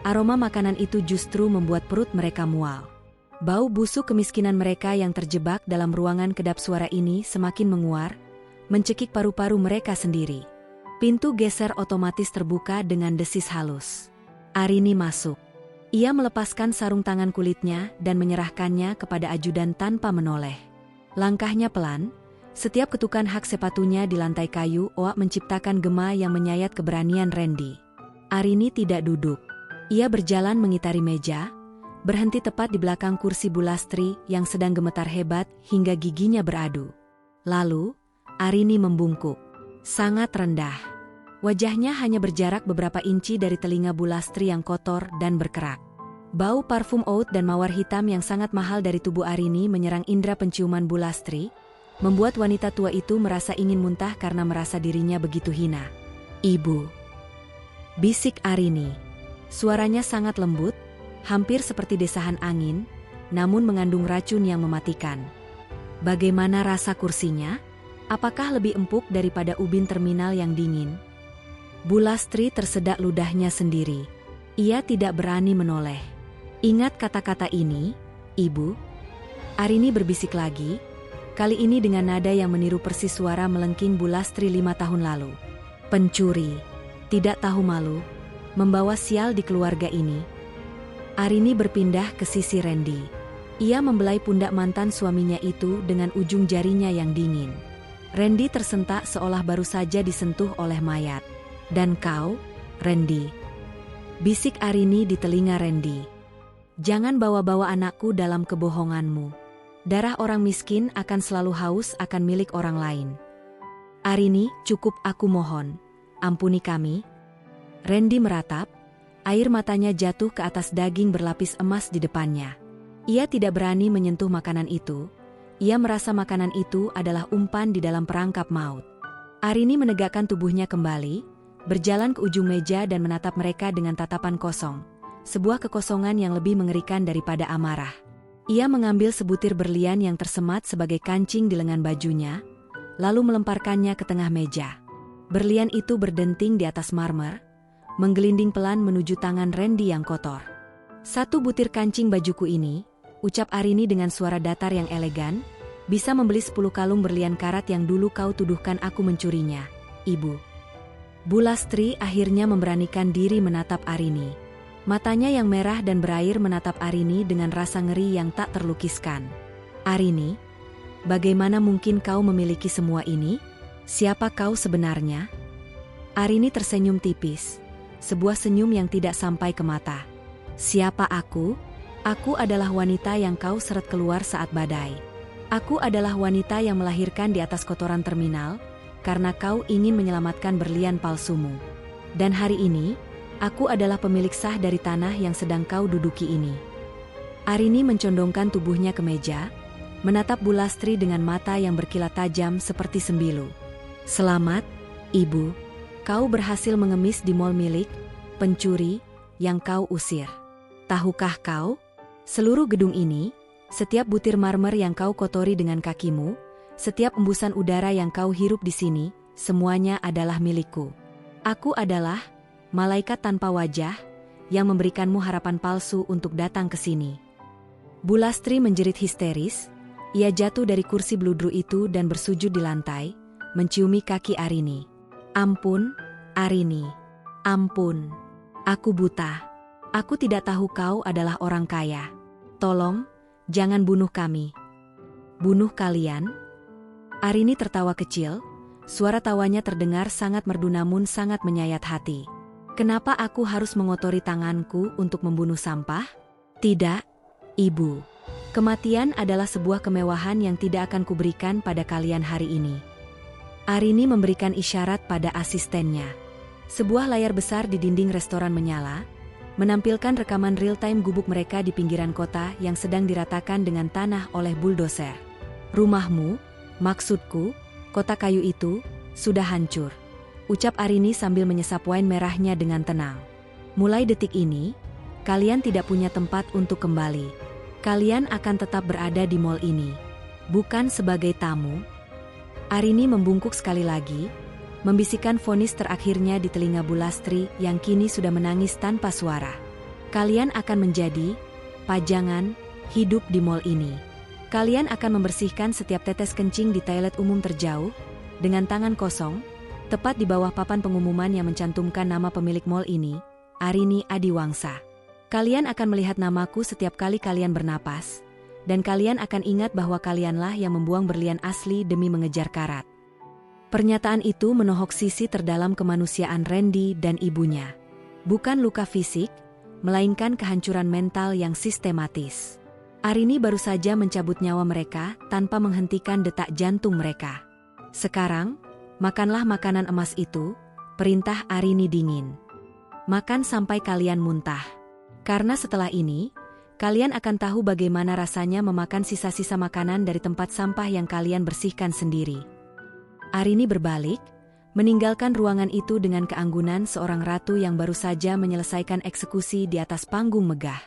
aroma makanan itu justru membuat perut mereka mual. Bau busuk kemiskinan mereka yang terjebak dalam ruangan kedap suara ini semakin menguar, mencekik paru-paru mereka sendiri. Pintu geser otomatis terbuka dengan desis halus. Arini masuk. Ia melepaskan sarung tangan kulitnya dan menyerahkannya kepada ajudan tanpa menoleh. Langkahnya pelan, setiap ketukan hak sepatunya di lantai kayu oak menciptakan gema yang menyayat keberanian Randy. Arini tidak duduk. Ia berjalan mengitari meja, berhenti tepat di belakang kursi Bu Lastri yang sedang gemetar hebat hingga giginya beradu. Lalu, Arini membungkuk. Sangat rendah. Wajahnya hanya berjarak beberapa inci dari telinga Bu Lastri yang kotor dan berkerak. Bau parfum oud dan mawar hitam yang sangat mahal dari tubuh Arini menyerang indera penciuman Bu Lastri, membuat wanita tua itu merasa ingin muntah karena merasa dirinya begitu hina. "Ibu," bisik Arini. Suaranya sangat lembut, hampir seperti desahan angin, namun mengandung racun yang mematikan. "Bagaimana rasa kursinya? Apakah lebih empuk daripada ubin terminal yang dingin?" Bu Lastri tersedak ludahnya sendiri. Ia tidak berani menoleh. "Ingat kata-kata ini, Ibu?" Arini berbisik lagi, kali ini dengan nada yang meniru persis suara melengking Bu Lastri 5 tahun lalu. "Pencuri, tidak tahu malu, membawa sial di keluarga ini." Arini berpindah ke sisi Randy. Ia membelai pundak mantan suaminya itu dengan ujung jarinya yang dingin. Randy tersentak seolah baru saja disentuh oleh mayat. "Dan kau, Randy?" bisik Arini di telinga Randy. "Jangan bawa-bawa anakku dalam kebohonganmu. Darah orang miskin akan selalu haus akan milik orang lain." "Arini, cukup, aku mohon. Ampuni kami." Randy meratap, air matanya jatuh ke atas daging berlapis emas di depannya. Ia tidak berani menyentuh makanan itu. Ia merasa makanan itu adalah umpan di dalam perangkap maut. Arini menegakkan tubuhnya kembali, berjalan ke ujung meja dan menatap mereka dengan tatapan kosong. Sebuah kekosongan yang lebih mengerikan daripada amarah. Ia mengambil sebutir berlian yang tersemat sebagai kancing di lengan bajunya, lalu melemparkannya ke tengah meja. Berlian itu berdenting di atas marmer, menggelinding pelan menuju tangan Randy yang kotor. "Satu butir kancing bajuku ini," ucap Arini dengan suara datar yang elegan, "bisa membeli 10 kalung berlian karat yang dulu kau tuduhkan aku mencurinya, Ibu." Bu Lastri akhirnya memberanikan diri menatap Arini. Matanya yang merah dan berair menatap Arini dengan rasa ngeri yang tak terlukiskan. "Arini, bagaimana mungkin kau memiliki semua ini? Siapa kau sebenarnya?" Arini tersenyum tipis, sebuah senyum yang tidak sampai ke mata. "Siapa aku? Aku adalah wanita yang kau seret keluar saat badai. Aku adalah wanita yang melahirkan di atas kotoran terminal, karena kau ingin menyelamatkan berlian palsumu. Dan hari ini, aku adalah pemilik sah dari tanah yang sedang kau duduki ini." Arini mencondongkan tubuhnya ke meja, menatap Bu Lastri dengan mata yang berkilat tajam seperti sembilu. "Selamat, Ibu. Kau berhasil mengemis di mal milik pencuri yang kau usir. Tahukah kau? Seluruh gedung ini, setiap butir marmer yang kau kotori dengan kakimu, setiap embusan udara yang kau hirup di sini, semuanya adalah milikku. Aku adalah malaikat tanpa wajah yang memberikanmu harapan palsu untuk datang ke sini." Bu Lastri menjerit histeris. Ia jatuh dari kursi bludru itu dan bersujud di lantai, menciumi kaki Arini. "Ampun, Arini. Ampun. Aku buta. Aku tidak tahu kau adalah orang kaya. Tolong, jangan bunuh kami." "Bunuh kalian?" Arini tertawa kecil, suara tawanya terdengar sangat merdu namun sangat menyayat hati. "Kenapa aku harus mengotori tanganku untuk membunuh sampah? Tidak, Ibu. Kematian adalah sebuah kemewahan yang tidak akan kuberikan pada kalian hari ini." Arini memberikan isyarat pada asistennya. Sebuah layar besar di dinding restoran menyala, menampilkan rekaman real-time gubuk mereka di pinggiran kota yang sedang diratakan dengan tanah oleh buldoser. "Rumahmu, maksudku, kota kayu itu, sudah hancur," ucap Arini sambil menyesap wine merahnya dengan tenang. "Mulai detik ini, kalian tidak punya tempat untuk kembali. Kalian akan tetap berada di mall ini, bukan sebagai tamu." Arini membungkuk sekali lagi, membisikkan vonis terakhirnya di telinga Bu Lastri yang kini sudah menangis tanpa suara. "Kalian akan menjadi pajangan hidup di mall ini. Kalian akan membersihkan setiap tetes kencing di toilet umum terjauh, dengan tangan kosong, tepat di bawah papan pengumuman yang mencantumkan nama pemilik mall ini, Arini Adiwangsa. Kalian akan melihat namaku setiap kali kalian bernapas, dan kalian akan ingat bahwa kalianlah yang membuang berlian asli demi mengejar karat." Pernyataan itu menohok sisi terdalam kemanusiaan Randy dan ibunya. Bukan luka fisik, melainkan kehancuran mental yang sistematis. Arini baru saja mencabut nyawa mereka tanpa menghentikan detak jantung mereka. Sekarang, makanlah makanan emas itu, perintah Arini dingin. Makan sampai kalian muntah. Karena setelah ini, kalian akan tahu bagaimana rasanya memakan sisa-sisa makanan dari tempat sampah yang kalian bersihkan sendiri. Arini berbalik, meninggalkan ruangan itu dengan keanggunan seorang ratu yang baru saja menyelesaikan eksekusi di atas panggung megah.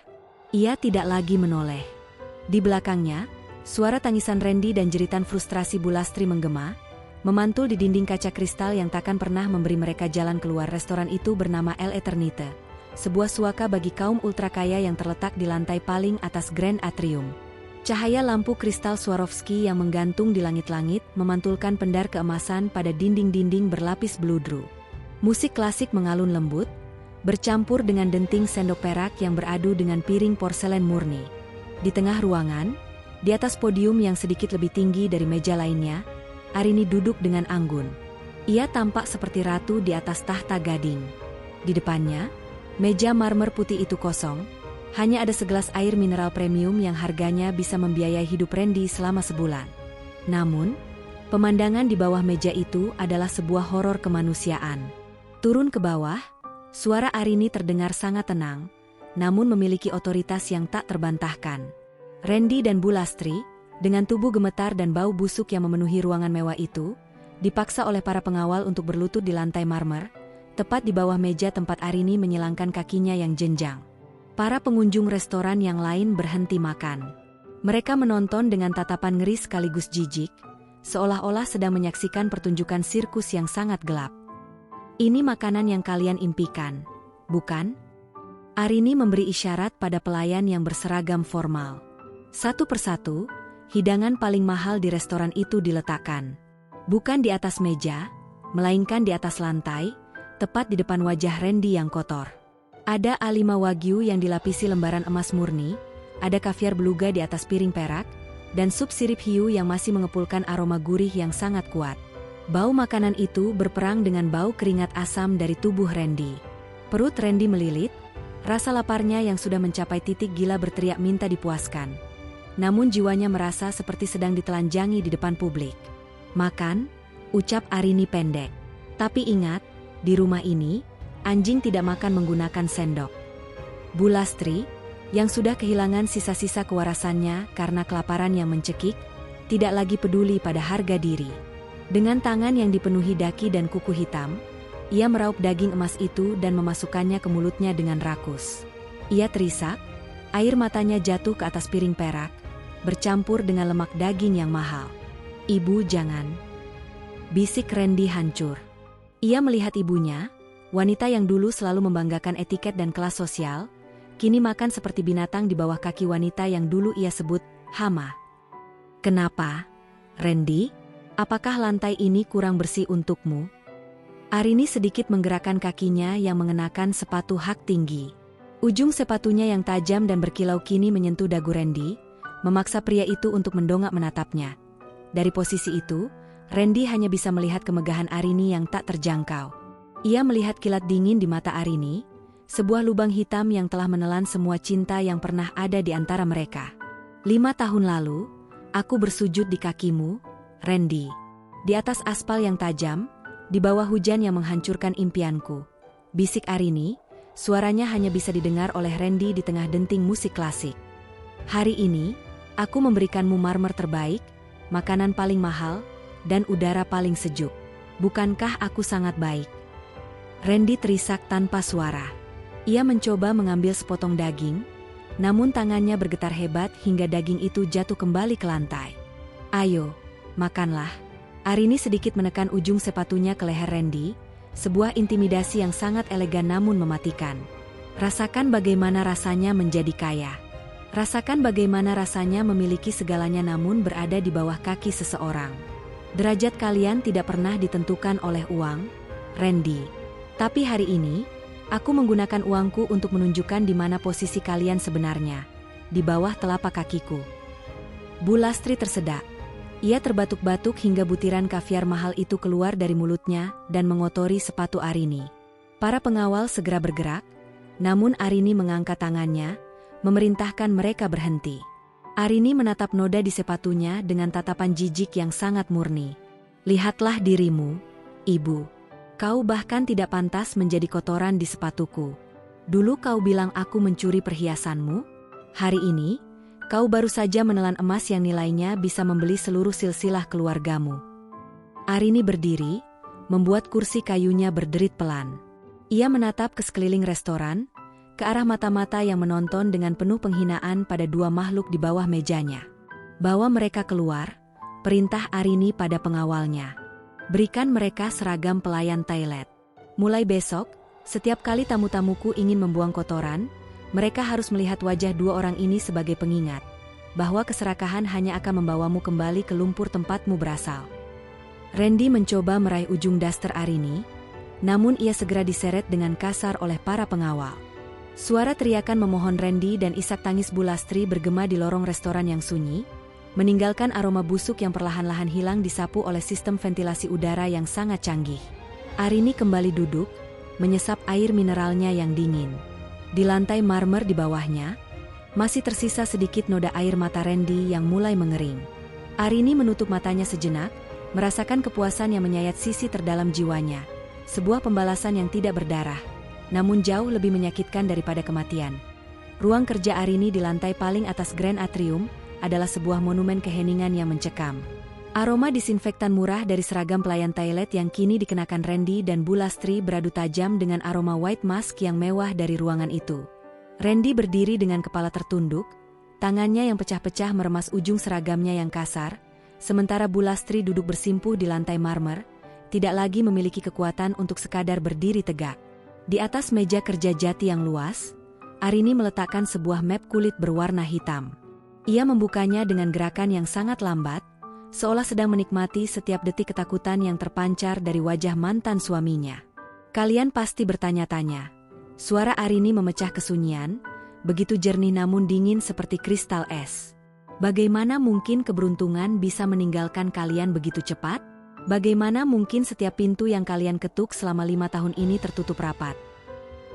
Ia tidak lagi menoleh. Di belakangnya, suara tangisan Randy dan jeritan frustrasi Bulastri menggema, memantul di dinding kaca kristal yang takkan pernah memberi mereka jalan keluar restoran itu bernama El Eternite, sebuah suaka bagi kaum ultrakaya yang terletak di lantai paling atas Grand Atrium. Cahaya lampu kristal Swarovski yang menggantung di langit-langit memantulkan pendar keemasan pada dinding-dinding berlapis bludru. Musik klasik mengalun lembut, bercampur dengan denting sendok perak yang beradu dengan piring porselen murni. Di tengah ruangan, di atas podium yang sedikit lebih tinggi dari meja lainnya, Arini duduk dengan anggun. Ia tampak seperti ratu di atas tahta gading. Di depannya, meja marmer putih itu kosong, hanya ada segelas air mineral premium yang harganya bisa membiayai hidup Randy selama sebulan. Namun, pemandangan di bawah meja itu adalah sebuah horor kemanusiaan. Turun ke bawah, suara Arini terdengar sangat tenang, namun memiliki otoritas yang tak terbantahkan. Randy dan Bulastri, dengan tubuh gemetar dan bau busuk yang memenuhi ruangan mewah itu, dipaksa oleh para pengawal untuk berlutut di lantai marmer, tepat di bawah meja tempat Arini menyilangkan kakinya yang jenjang. Para pengunjung restoran yang lain berhenti makan. Mereka menonton dengan tatapan ngeri sekaligus jijik, seolah-olah sedang menyaksikan pertunjukan sirkus yang sangat gelap. Ini makanan yang kalian impikan, bukan? Arini memberi isyarat pada pelayan yang berseragam formal. Satu persatu, hidangan paling mahal di restoran itu diletakkan. Bukan di atas meja, melainkan di atas lantai, tepat di depan wajah Randy yang kotor. Ada A5 Wagyu yang dilapisi lembaran emas murni, ada kaviar beluga di atas piring perak, dan sup sirip hiu yang masih mengepulkan aroma gurih yang sangat kuat. Bau makanan itu berperang dengan bau keringat asam dari tubuh Randy. Perut Randy melilit, rasa laparnya yang sudah mencapai titik gila berteriak minta dipuaskan. Namun jiwanya merasa seperti sedang ditelanjangi di depan publik. Makan, ucap Arini pendek. Tapi ingat, di rumah ini, anjing tidak makan menggunakan sendok. Bulastri, yang sudah kehilangan sisa-sisa kewarasannya karena kelaparan yang mencekik, tidak lagi peduli pada harga diri. Dengan tangan yang dipenuhi daki dan kuku hitam, ia meraup daging emas itu dan memasukkannya ke mulutnya dengan rakus. Ia terisak, air matanya jatuh ke atas piring perak, bercampur dengan lemak daging yang mahal. "Ibu, jangan," bisik Randy hancur. Ia melihat ibunya, wanita yang dulu selalu membanggakan etiket dan kelas sosial, kini makan seperti binatang di bawah kaki wanita yang dulu ia sebut hama. "Kenapa, Randy? Apakah lantai ini kurang bersih untukmu?" Arini sedikit menggerakkan kakinya yang mengenakan sepatu hak tinggi. Ujung sepatunya yang tajam dan berkilau kini menyentuh dagu Randy, memaksa pria itu untuk mendongak menatapnya. Dari posisi itu, Randy hanya bisa melihat kemegahan Arini yang tak terjangkau. Ia melihat kilat dingin di mata Arini, sebuah lubang hitam yang telah menelan semua cinta yang pernah ada di antara mereka. 5 tahun lalu, aku bersujud di kakimu, Randy. Di atas aspal yang tajam, di bawah hujan yang menghancurkan impianku, bisik Arini, suaranya hanya bisa didengar oleh Randy di tengah denting musik klasik. "Hari ini, aku memberikanmu marmer terbaik, makanan paling mahal, dan udara paling sejuk. Bukankah aku sangat baik?" Randy terisak tanpa suara. Ia mencoba mengambil sepotong daging, namun tangannya bergetar hebat hingga daging itu jatuh kembali ke lantai. "Ayo, makanlah." Arini sedikit menekan ujung sepatunya ke leher Randy, sebuah intimidasi yang sangat elegan namun mematikan. "Rasakan bagaimana rasanya menjadi kaya. Rasakan bagaimana rasanya memiliki segalanya namun berada di bawah kaki seseorang. Derajat kalian tidak pernah ditentukan oleh uang, Randy. Tapi hari ini, aku menggunakan uangku untuk menunjukkan di mana posisi kalian sebenarnya, di bawah telapak kakiku." Bulastri tersedak. Ia terbatuk-batuk hingga butiran kaviar mahal itu keluar dari mulutnya dan mengotori sepatu Arini. Para pengawal segera bergerak, namun Arini mengangkat tangannya, memerintahkan mereka berhenti. Arini menatap noda di sepatunya dengan tatapan jijik yang sangat murni. Lihatlah dirimu, ibu. Kau bahkan tidak pantas menjadi kotoran di sepatuku. Dulu kau bilang aku mencuri perhiasanmu. Hari ini, kau baru saja menelan emas yang nilainya bisa membeli seluruh silsilah keluargamu. Arini berdiri, membuat kursi kayunya berderit pelan. Ia menatap ke sekeliling restoran, ke arah mata-mata yang menonton dengan penuh penghinaan pada dua makhluk di bawah mejanya. Bawa mereka keluar, perintah Arini pada pengawalnya. Berikan mereka seragam pelayan toilet. Mulai besok, setiap kali tamu-tamuku ingin membuang kotoran, mereka harus melihat wajah dua orang ini sebagai pengingat, bahwa keserakahan hanya akan membawamu kembali ke lumpur tempatmu berasal. Randy mencoba meraih ujung daster Arini, namun ia segera diseret dengan kasar oleh para pengawal. Suara teriakan memohon Randy dan isak tangis Bu Lastri bergema di lorong restoran yang sunyi, meninggalkan aroma busuk yang perlahan-lahan hilang disapu oleh sistem ventilasi udara yang sangat canggih. Arini kembali duduk, menyesap air mineralnya yang dingin. Di lantai marmer di bawahnya, masih tersisa sedikit noda air mata Randy yang mulai mengering. Arini menutup matanya sejenak, merasakan kepuasan yang menyayat sisi terdalam jiwanya. Sebuah pembalasan yang tidak berdarah, namun jauh lebih menyakitkan daripada kematian. Ruang kerja Arini di lantai paling atas Grand Atrium adalah sebuah monumen keheningan yang mencekam. Aroma disinfektan murah dari seragam pelayan toilet yang kini dikenakan Randy dan Bu Lastri beradu tajam dengan aroma white mask yang mewah dari ruangan itu. Randy berdiri dengan kepala tertunduk, tangannya yang pecah-pecah meremas ujung seragamnya yang kasar, sementara Bu Lastri duduk bersimpuh di lantai marmer, tidak lagi memiliki kekuatan untuk sekadar berdiri tegak. Di atas meja kerja jati yang luas, Arini meletakkan sebuah map kulit berwarna hitam. Ia membukanya dengan gerakan yang sangat lambat, seolah sedang menikmati setiap detik ketakutan yang terpancar dari wajah mantan suaminya. Kalian pasti bertanya-tanya. Suara Arini memecah kesunyian, begitu jernih namun dingin seperti kristal es. Bagaimana mungkin keberuntungan bisa meninggalkan kalian begitu cepat? Bagaimana mungkin setiap pintu yang kalian ketuk selama 5 tahun ini tertutup rapat?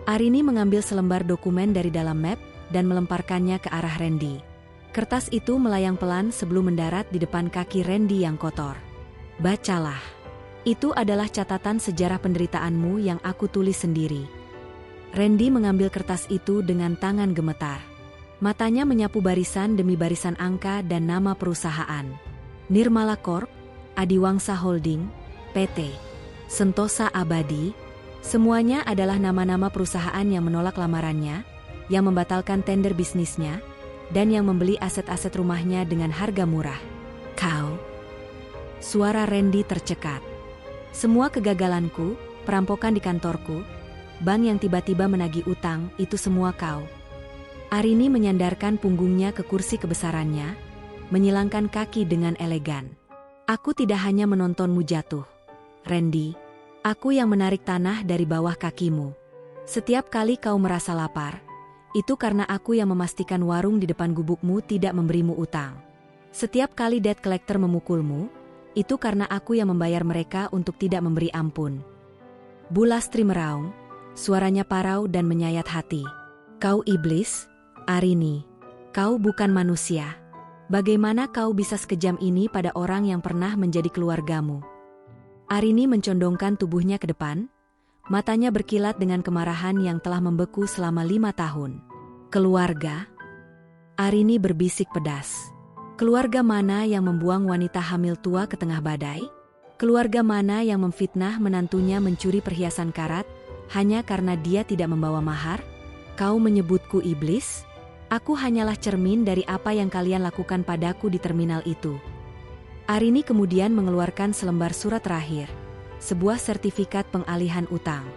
Arini mengambil selembar dokumen dari dalam map dan melemparkannya ke arah Randy. Kertas itu melayang pelan sebelum mendarat di depan kaki Randy yang kotor. Bacalah. Itu adalah catatan sejarah penderitaanmu yang aku tulis sendiri. Randy mengambil kertas itu dengan tangan gemetar. Matanya menyapu barisan demi barisan angka dan nama perusahaan. Nirmala Corp, Adiwangsa Holding, PT, Sentosa Abadi. Semuanya adalah nama-nama perusahaan yang menolak lamarannya, yang membatalkan tender bisnisnya, dan yang membeli aset-aset rumahnya dengan harga murah. Kau? Suara Randy tercekat. Semua kegagalanku, perampokan di kantorku, bank yang tiba-tiba menagih utang, itu semua kau. Arini menyandarkan punggungnya ke kursi kebesarannya, menyilangkan kaki dengan elegan. Aku tidak hanya menontonmu jatuh, Randy. Aku yang menarik tanah dari bawah kakimu. Setiap kali kau merasa lapar, itu karena aku yang memastikan warung di depan gubukmu tidak memberimu utang. Setiap kali debt collector memukulmu, itu karena aku yang membayar mereka untuk tidak memberi ampun. Bu Lastri meraung, suaranya parau dan menyayat hati. Kau iblis, Arini. Kau bukan manusia. Bagaimana kau bisa sekejam ini pada orang yang pernah menjadi keluargamu? Arini mencondongkan tubuhnya ke depan, matanya berkilat dengan kemarahan yang telah membeku selama 5 tahun. Keluarga? Arini berbisik pedas. Keluarga mana yang membuang wanita hamil tua ke tengah badai? Keluarga mana yang memfitnah menantunya mencuri perhiasan karat hanya karena dia tidak membawa mahar? Kau menyebutku iblis? Aku hanyalah cermin dari apa yang kalian lakukan padaku di terminal itu. Arini kemudian mengeluarkan selembar surat terakhir, sebuah sertifikat pengalihan utang.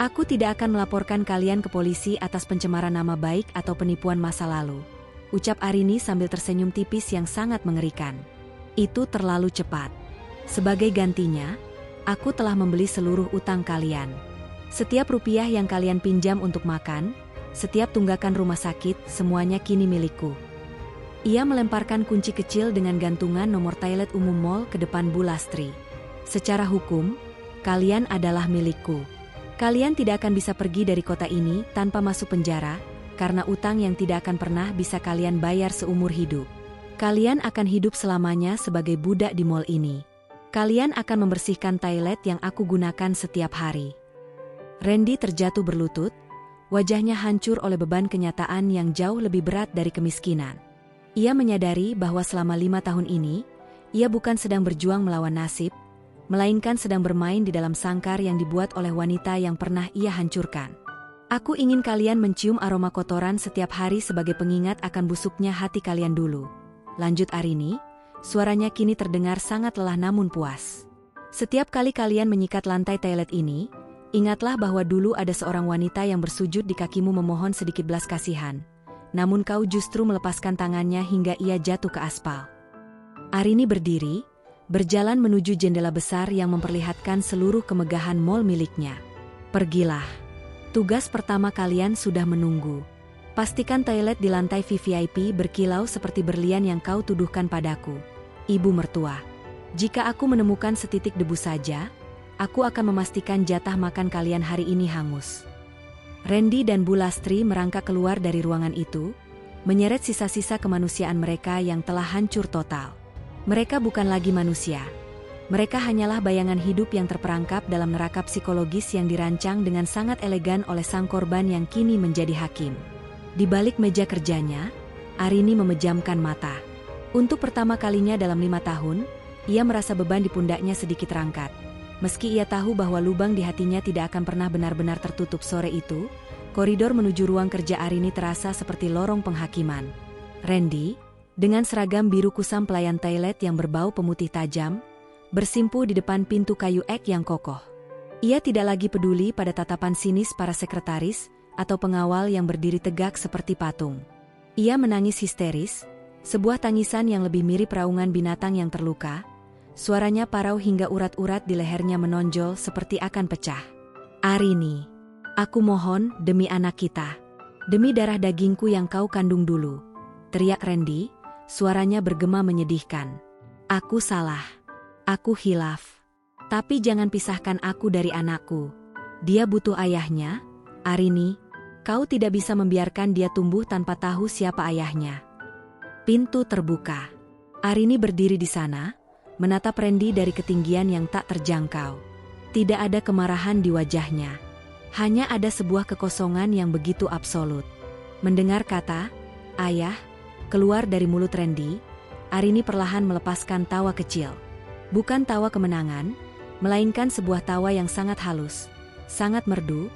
Aku tidak akan melaporkan kalian ke polisi atas pencemaran nama baik atau penipuan masa lalu, ucap Arini sambil tersenyum tipis yang sangat mengerikan. Itu terlalu cepat. Sebagai gantinya, aku telah membeli seluruh utang kalian. Setiap rupiah yang kalian pinjam untuk makan, setiap tunggakan rumah sakit, semuanya kini milikku. Ia melemparkan kunci kecil dengan gantungan nomor toilet umum mall ke depan Bu Lastri. Secara hukum, kalian adalah milikku. Kalian tidak akan bisa pergi dari kota ini tanpa masuk penjara, karena utang yang tidak akan pernah bisa kalian bayar seumur hidup. Kalian akan hidup selamanya sebagai budak di mall ini. Kalian akan membersihkan toilet yang aku gunakan setiap hari. Randy terjatuh berlutut, wajahnya hancur oleh beban kenyataan yang jauh lebih berat dari kemiskinan. Ia menyadari bahwa selama 5 tahun ini, ia bukan sedang berjuang melawan nasib, melainkan sedang bermain di dalam sangkar yang dibuat oleh wanita yang pernah ia hancurkan. Aku ingin kalian mencium aroma kotoran setiap hari sebagai pengingat akan busuknya hati kalian dulu. Lanjut Arini, suaranya kini terdengar sangat lelah namun puas. Setiap kali kalian menyikat lantai toilet ini, ingatlah bahwa dulu ada seorang wanita yang bersujud di kakimu memohon sedikit belas kasihan. Namun kau justru melepaskan tangannya hingga ia jatuh ke aspal. Arini berdiri, berjalan menuju jendela besar yang memperlihatkan seluruh kemegahan mall miliknya. Pergilah. Tugas pertama kalian sudah menunggu. Pastikan toilet di lantai VVIP berkilau seperti berlian yang kau tuduhkan padaku, Ibu Mertua. Jika aku menemukan setitik debu saja, aku akan memastikan jatah makan kalian hari ini hangus. Randy dan Bu Lastri merangkak keluar dari ruangan itu, menyeret sisa-sisa kemanusiaan mereka yang telah hancur total. Mereka bukan lagi manusia. Mereka hanyalah bayangan hidup yang terperangkap dalam neraka psikologis yang dirancang dengan sangat elegan oleh sang korban yang kini menjadi hakim. Di balik meja kerjanya, Arini memejamkan mata. Untuk pertama kalinya dalam 5 tahun, ia merasa beban di pundaknya sedikit terangkat. Meski ia tahu bahwa lubang di hatinya tidak akan pernah benar-benar tertutup sore itu, koridor menuju ruang kerja Arini terasa seperti lorong penghakiman. Randy, dengan seragam biru kusam pelayan toilet yang berbau pemutih tajam, bersimpu di depan pintu kayu ek yang kokoh. Ia tidak lagi peduli pada tatapan sinis para sekretaris, atau pengawal yang berdiri tegak seperti patung. Ia menangis histeris, sebuah tangisan yang lebih mirip raungan binatang yang terluka. Suaranya parau hingga urat-urat di lehernya menonjol seperti akan pecah. Arini, aku mohon demi anak kita. Demi darah dagingku yang kau kandung dulu. Teriak Randy, suaranya bergema menyedihkan. Aku salah. Aku hilaf. Tapi jangan pisahkan aku dari anakku. Dia butuh ayahnya, Arini. Kau tidak bisa membiarkan dia tumbuh tanpa tahu siapa ayahnya. Pintu terbuka. Arini berdiri di sana, menatap Randy dari ketinggian yang tak terjangkau. Tidak ada kemarahan di wajahnya. Hanya ada sebuah kekosongan yang begitu absolut. Mendengar kata, ayah, keluar dari mulut Randy, Arini perlahan melepaskan tawa kecil. Bukan tawa kemenangan, melainkan sebuah tawa yang sangat halus, sangat merdu,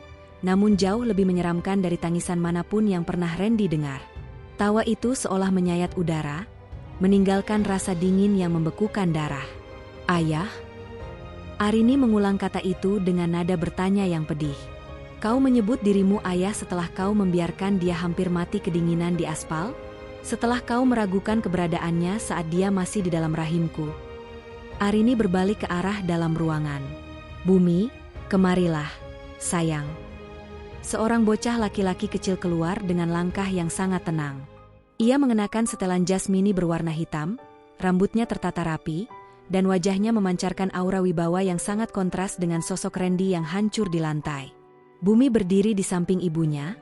namun jauh lebih menyeramkan dari tangisan manapun yang pernah Randy dengar. Tawa itu seolah menyayat udara, meninggalkan rasa dingin yang membekukan darah. Ayah? Arini mengulang kata itu dengan nada bertanya yang pedih. Kau menyebut dirimu ayah setelah kau membiarkan dia hampir mati kedinginan di aspal? Setelah kau meragukan keberadaannya saat dia masih di dalam rahimku? Arini berbalik ke arah dalam ruangan. Bumi, kemarilah, sayang. Seorang bocah laki-laki kecil keluar dengan langkah yang sangat tenang. Ia mengenakan setelan jas mini berwarna hitam, rambutnya tertata rapi, dan wajahnya memancarkan aura wibawa yang sangat kontras dengan sosok Randy yang hancur di lantai. Bumi berdiri di samping ibunya,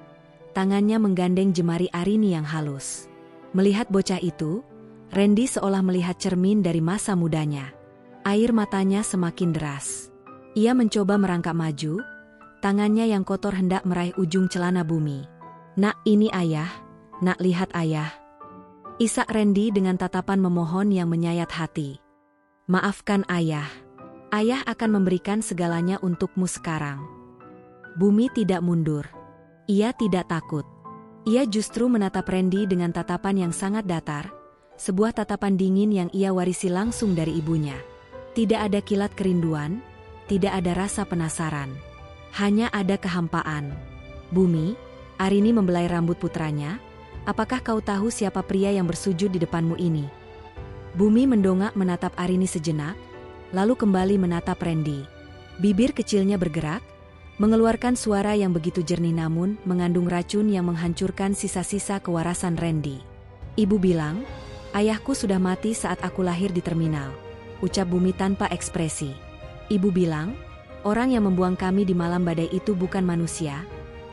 tangannya menggandeng jemari Arini yang halus. Melihat bocah itu, Randy seolah melihat cermin dari masa mudanya. Air matanya semakin deras. Ia mencoba merangkak maju, tangannya yang kotor hendak meraih ujung celana Bumi. Nak, ini ayah. Nak, lihat ayah. Isak Randy dengan tatapan memohon yang menyayat hati. Maafkan ayah. Ayah akan memberikan segalanya untukmu sekarang. Bumi tidak mundur. Ia tidak takut. Ia justru menatap Randy dengan tatapan yang sangat datar, sebuah tatapan dingin yang ia warisi langsung dari ibunya. Tidak ada kilat kerinduan, tidak ada rasa penasaran. Hanya ada kehampaan. Bumi, Arini membelai rambut putranya. Apakah kau tahu siapa pria yang bersujud di depanmu ini? Bumi mendongak menatap Arini sejenak, lalu kembali menatap Randy. Bibir kecilnya bergerak, mengeluarkan suara yang begitu jernih namun mengandung racun yang menghancurkan sisa-sisa kewarasan Randy. Ibu bilang, ayahku sudah mati saat aku lahir di terminal, ucap Bumi tanpa ekspresi. Ibu bilang, orang yang membuang kami di malam badai itu bukan manusia,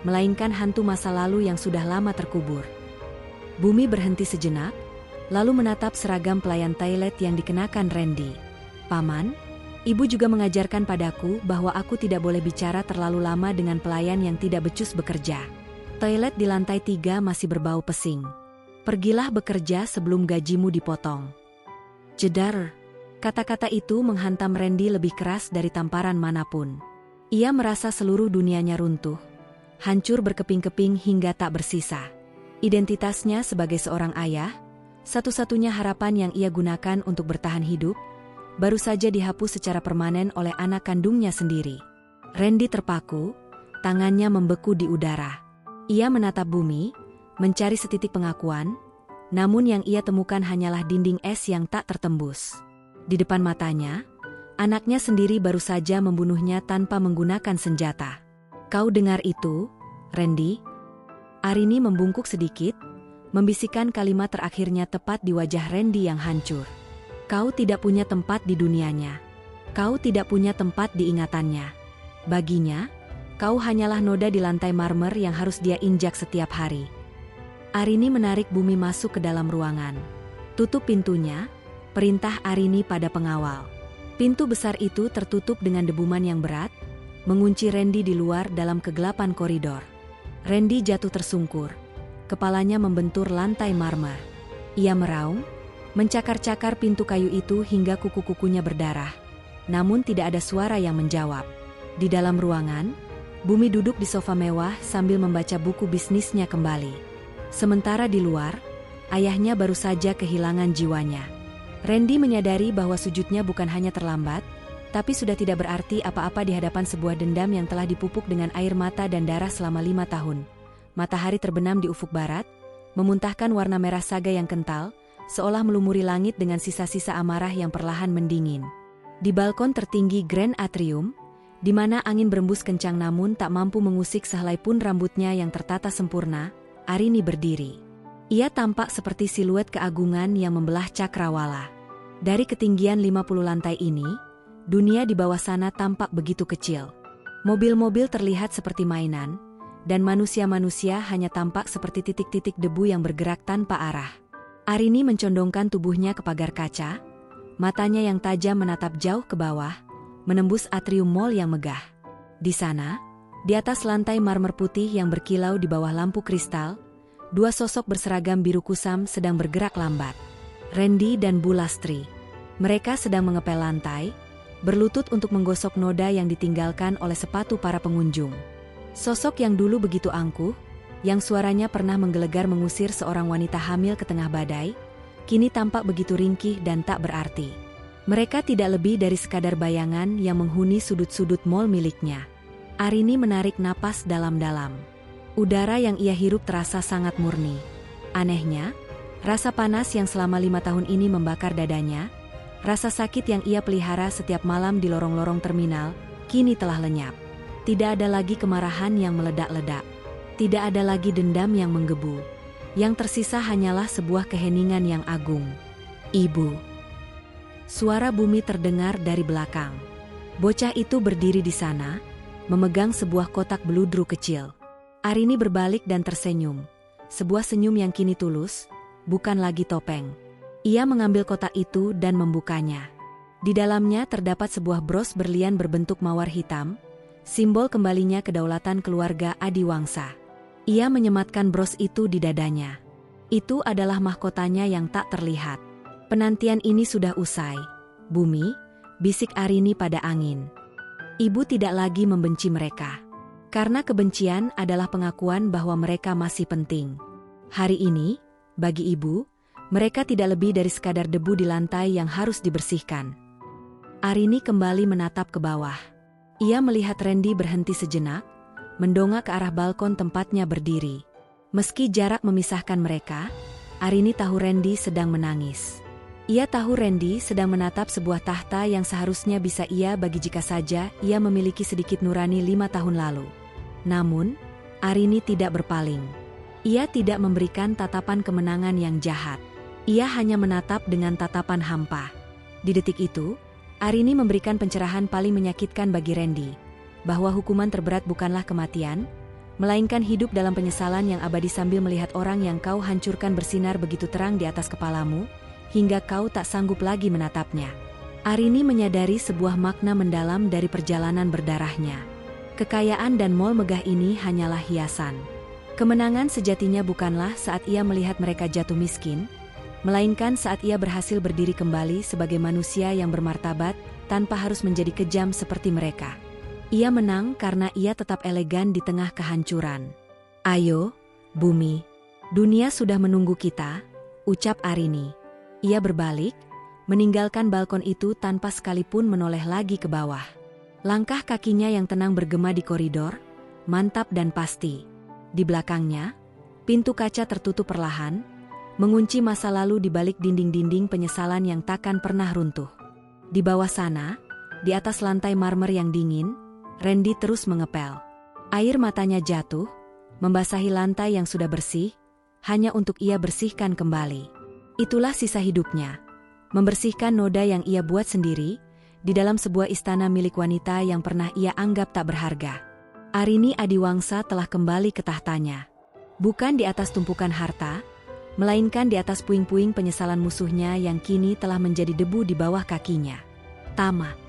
melainkan hantu masa lalu yang sudah lama terkubur. Bumi berhenti sejenak, lalu menatap seragam pelayan toilet yang dikenakan Randy. "Paman, ibu juga mengajarkan padaku bahwa aku tidak boleh bicara terlalu lama dengan pelayan yang tidak becus bekerja. Toilet di lantai 3 masih berbau pesing. Pergilah bekerja sebelum gajimu dipotong." Jedar. Kata-kata itu menghantam Randy lebih keras dari tamparan manapun. Ia merasa seluruh dunianya runtuh, hancur berkeping-keping hingga tak bersisa. Identitasnya sebagai seorang ayah, satu-satunya harapan yang ia gunakan untuk bertahan hidup, baru saja dihapus secara permanen oleh anak kandungnya sendiri. Randy terpaku, tangannya membeku di udara. Ia menatap bumi, mencari setitik pengakuan, namun yang ia temukan hanyalah dinding es yang tak tertembus. Di depan matanya, anaknya sendiri baru saja membunuhnya tanpa menggunakan senjata. "Kau dengar itu, Randy?" Arini membungkuk sedikit, membisikkan kalimat terakhirnya tepat di wajah Randy yang hancur. "Kau tidak punya tempat di dunianya. Kau tidak punya tempat di ingatannya. Baginya, kau hanyalah noda di lantai marmer yang harus dia injak setiap hari." Arini menarik bumi masuk ke dalam ruangan. "Tutup pintunya," perintah Arini pada pengawal. Pintu besar itu tertutup dengan debuman yang berat, mengunci Randy di luar dalam kegelapan koridor. Randy jatuh tersungkur, kepalanya membentur lantai marmer. Ia meraung, mencakar-cakar pintu kayu itu hingga kuku-kukunya berdarah. Namun tidak ada suara yang menjawab. Di dalam ruangan, Bumi duduk di sofa mewah sambil membaca buku bisnisnya kembali. Sementara di luar, ayahnya baru saja kehilangan jiwanya. Randy menyadari bahwa sujudnya bukan hanya terlambat, tapi sudah tidak berarti apa-apa di hadapan sebuah dendam yang telah dipupuk dengan air mata dan darah selama 5 tahun. Matahari terbenam di ufuk barat, memuntahkan warna merah saga yang kental, seolah melumuri langit dengan sisa-sisa amarah yang perlahan mendingin. Di balkon tertinggi Grand Atrium, di mana angin berembus kencang namun tak mampu mengusik sehelai pun rambutnya yang tertata sempurna, Arini berdiri. Ia tampak seperti siluet keagungan yang membelah cakrawala. Dari ketinggian 50 lantai ini, dunia di bawah sana tampak begitu kecil. Mobil-mobil terlihat seperti mainan, dan manusia-manusia hanya tampak seperti titik-titik debu yang bergerak tanpa arah. Arini mencondongkan tubuhnya ke pagar kaca, matanya yang tajam menatap jauh ke bawah, menembus atrium mall yang megah. Di sana, di atas lantai marmer putih yang berkilau di bawah lampu kristal, 2 sosok berseragam biru kusam sedang bergerak lambat. Randy dan Bu Lastri. Mereka sedang mengepel lantai, berlutut untuk menggosok noda yang ditinggalkan oleh sepatu para pengunjung. Sosok yang dulu begitu angkuh, yang suaranya pernah menggelegar mengusir seorang wanita hamil ke tengah badai, kini tampak begitu ringkih dan tak berarti. Mereka tidak lebih dari sekadar bayangan yang menghuni sudut-sudut mall miliknya. Arini menarik napas dalam-dalam. Udara yang ia hirup terasa sangat murni. Anehnya, rasa panas yang selama 5 tahun ini membakar dadanya, rasa sakit yang ia pelihara setiap malam di lorong-lorong terminal, kini telah lenyap. Tidak ada lagi kemarahan yang meledak-ledak. Tidak ada lagi dendam yang menggebu. Yang tersisa hanyalah sebuah keheningan yang agung. "Ibu." Suara Bumi terdengar dari belakang. Bocah itu berdiri di sana, memegang sebuah kotak beludru kecil. Arini berbalik dan tersenyum. Sebuah senyum yang kini tulus, bukan lagi topeng. Ia mengambil kotak itu dan membukanya. Di dalamnya terdapat sebuah bros berlian berbentuk mawar hitam, simbol kembalinya kedaulatan keluarga Adiwangsa. Ia menyematkan bros itu di dadanya. Itu adalah mahkotanya yang tak terlihat. "Penantian ini sudah usai, Bumi," bisik Arini pada angin. Ibu tidak lagi membenci mereka. Karena kebencian adalah pengakuan bahwa mereka masih penting. Hari ini, bagi ibu, mereka tidak lebih dari sekadar debu di lantai yang harus dibersihkan. Arini kembali menatap ke bawah. Ia melihat Randy berhenti sejenak, mendongak ke arah balkon tempatnya berdiri. Meski jarak memisahkan mereka, Arini tahu Randy sedang menangis. Ia tahu Randy sedang menatap sebuah tahta yang seharusnya bisa ia bagi jika saja ia memiliki sedikit nurani 5 tahun lalu. Namun, Arini tidak berpaling. Ia tidak memberikan tatapan kemenangan yang jahat. Ia hanya menatap dengan tatapan hampa. Di detik itu, Arini memberikan pencerahan paling menyakitkan bagi Randy, bahwa hukuman terberat bukanlah kematian, melainkan hidup dalam penyesalan yang abadi sambil melihat orang yang kau hancurkan bersinar begitu terang di atas kepalamu, hingga kau tak sanggup lagi menatapnya. Arini menyadari sebuah makna mendalam dari perjalanan berdarahnya. Kekayaan dan mall megah ini hanyalah hiasan. Kemenangan sejatinya bukanlah saat ia melihat mereka jatuh miskin, melainkan saat ia berhasil berdiri kembali sebagai manusia yang bermartabat tanpa harus menjadi kejam seperti mereka. Ia menang karena ia tetap elegan di tengah kehancuran. "Ayo, bumi. Dunia sudah menunggu kita," ucap Arini. Ia berbalik, meninggalkan balkon itu tanpa sekalipun menoleh lagi ke bawah. Langkah kakinya yang tenang bergema di koridor, mantap dan pasti. Di belakangnya, pintu kaca tertutup perlahan, mengunci masa lalu di balik dinding-dinding penyesalan yang takkan pernah runtuh. Di bawah sana, di atas lantai marmer yang dingin, Randy terus mengepel. Air matanya jatuh, membasahi lantai yang sudah bersih, hanya untuk ia bersihkan kembali. Itulah sisa hidupnya, membersihkan noda yang ia buat sendiri, di dalam sebuah istana milik wanita yang pernah ia anggap tak berharga. Arini Adiwangsa telah kembali ke tahtanya. Bukan di atas tumpukan harta, melainkan di atas puing-puing penyesalan musuhnya yang kini telah menjadi debu di bawah kakinya. Tamat.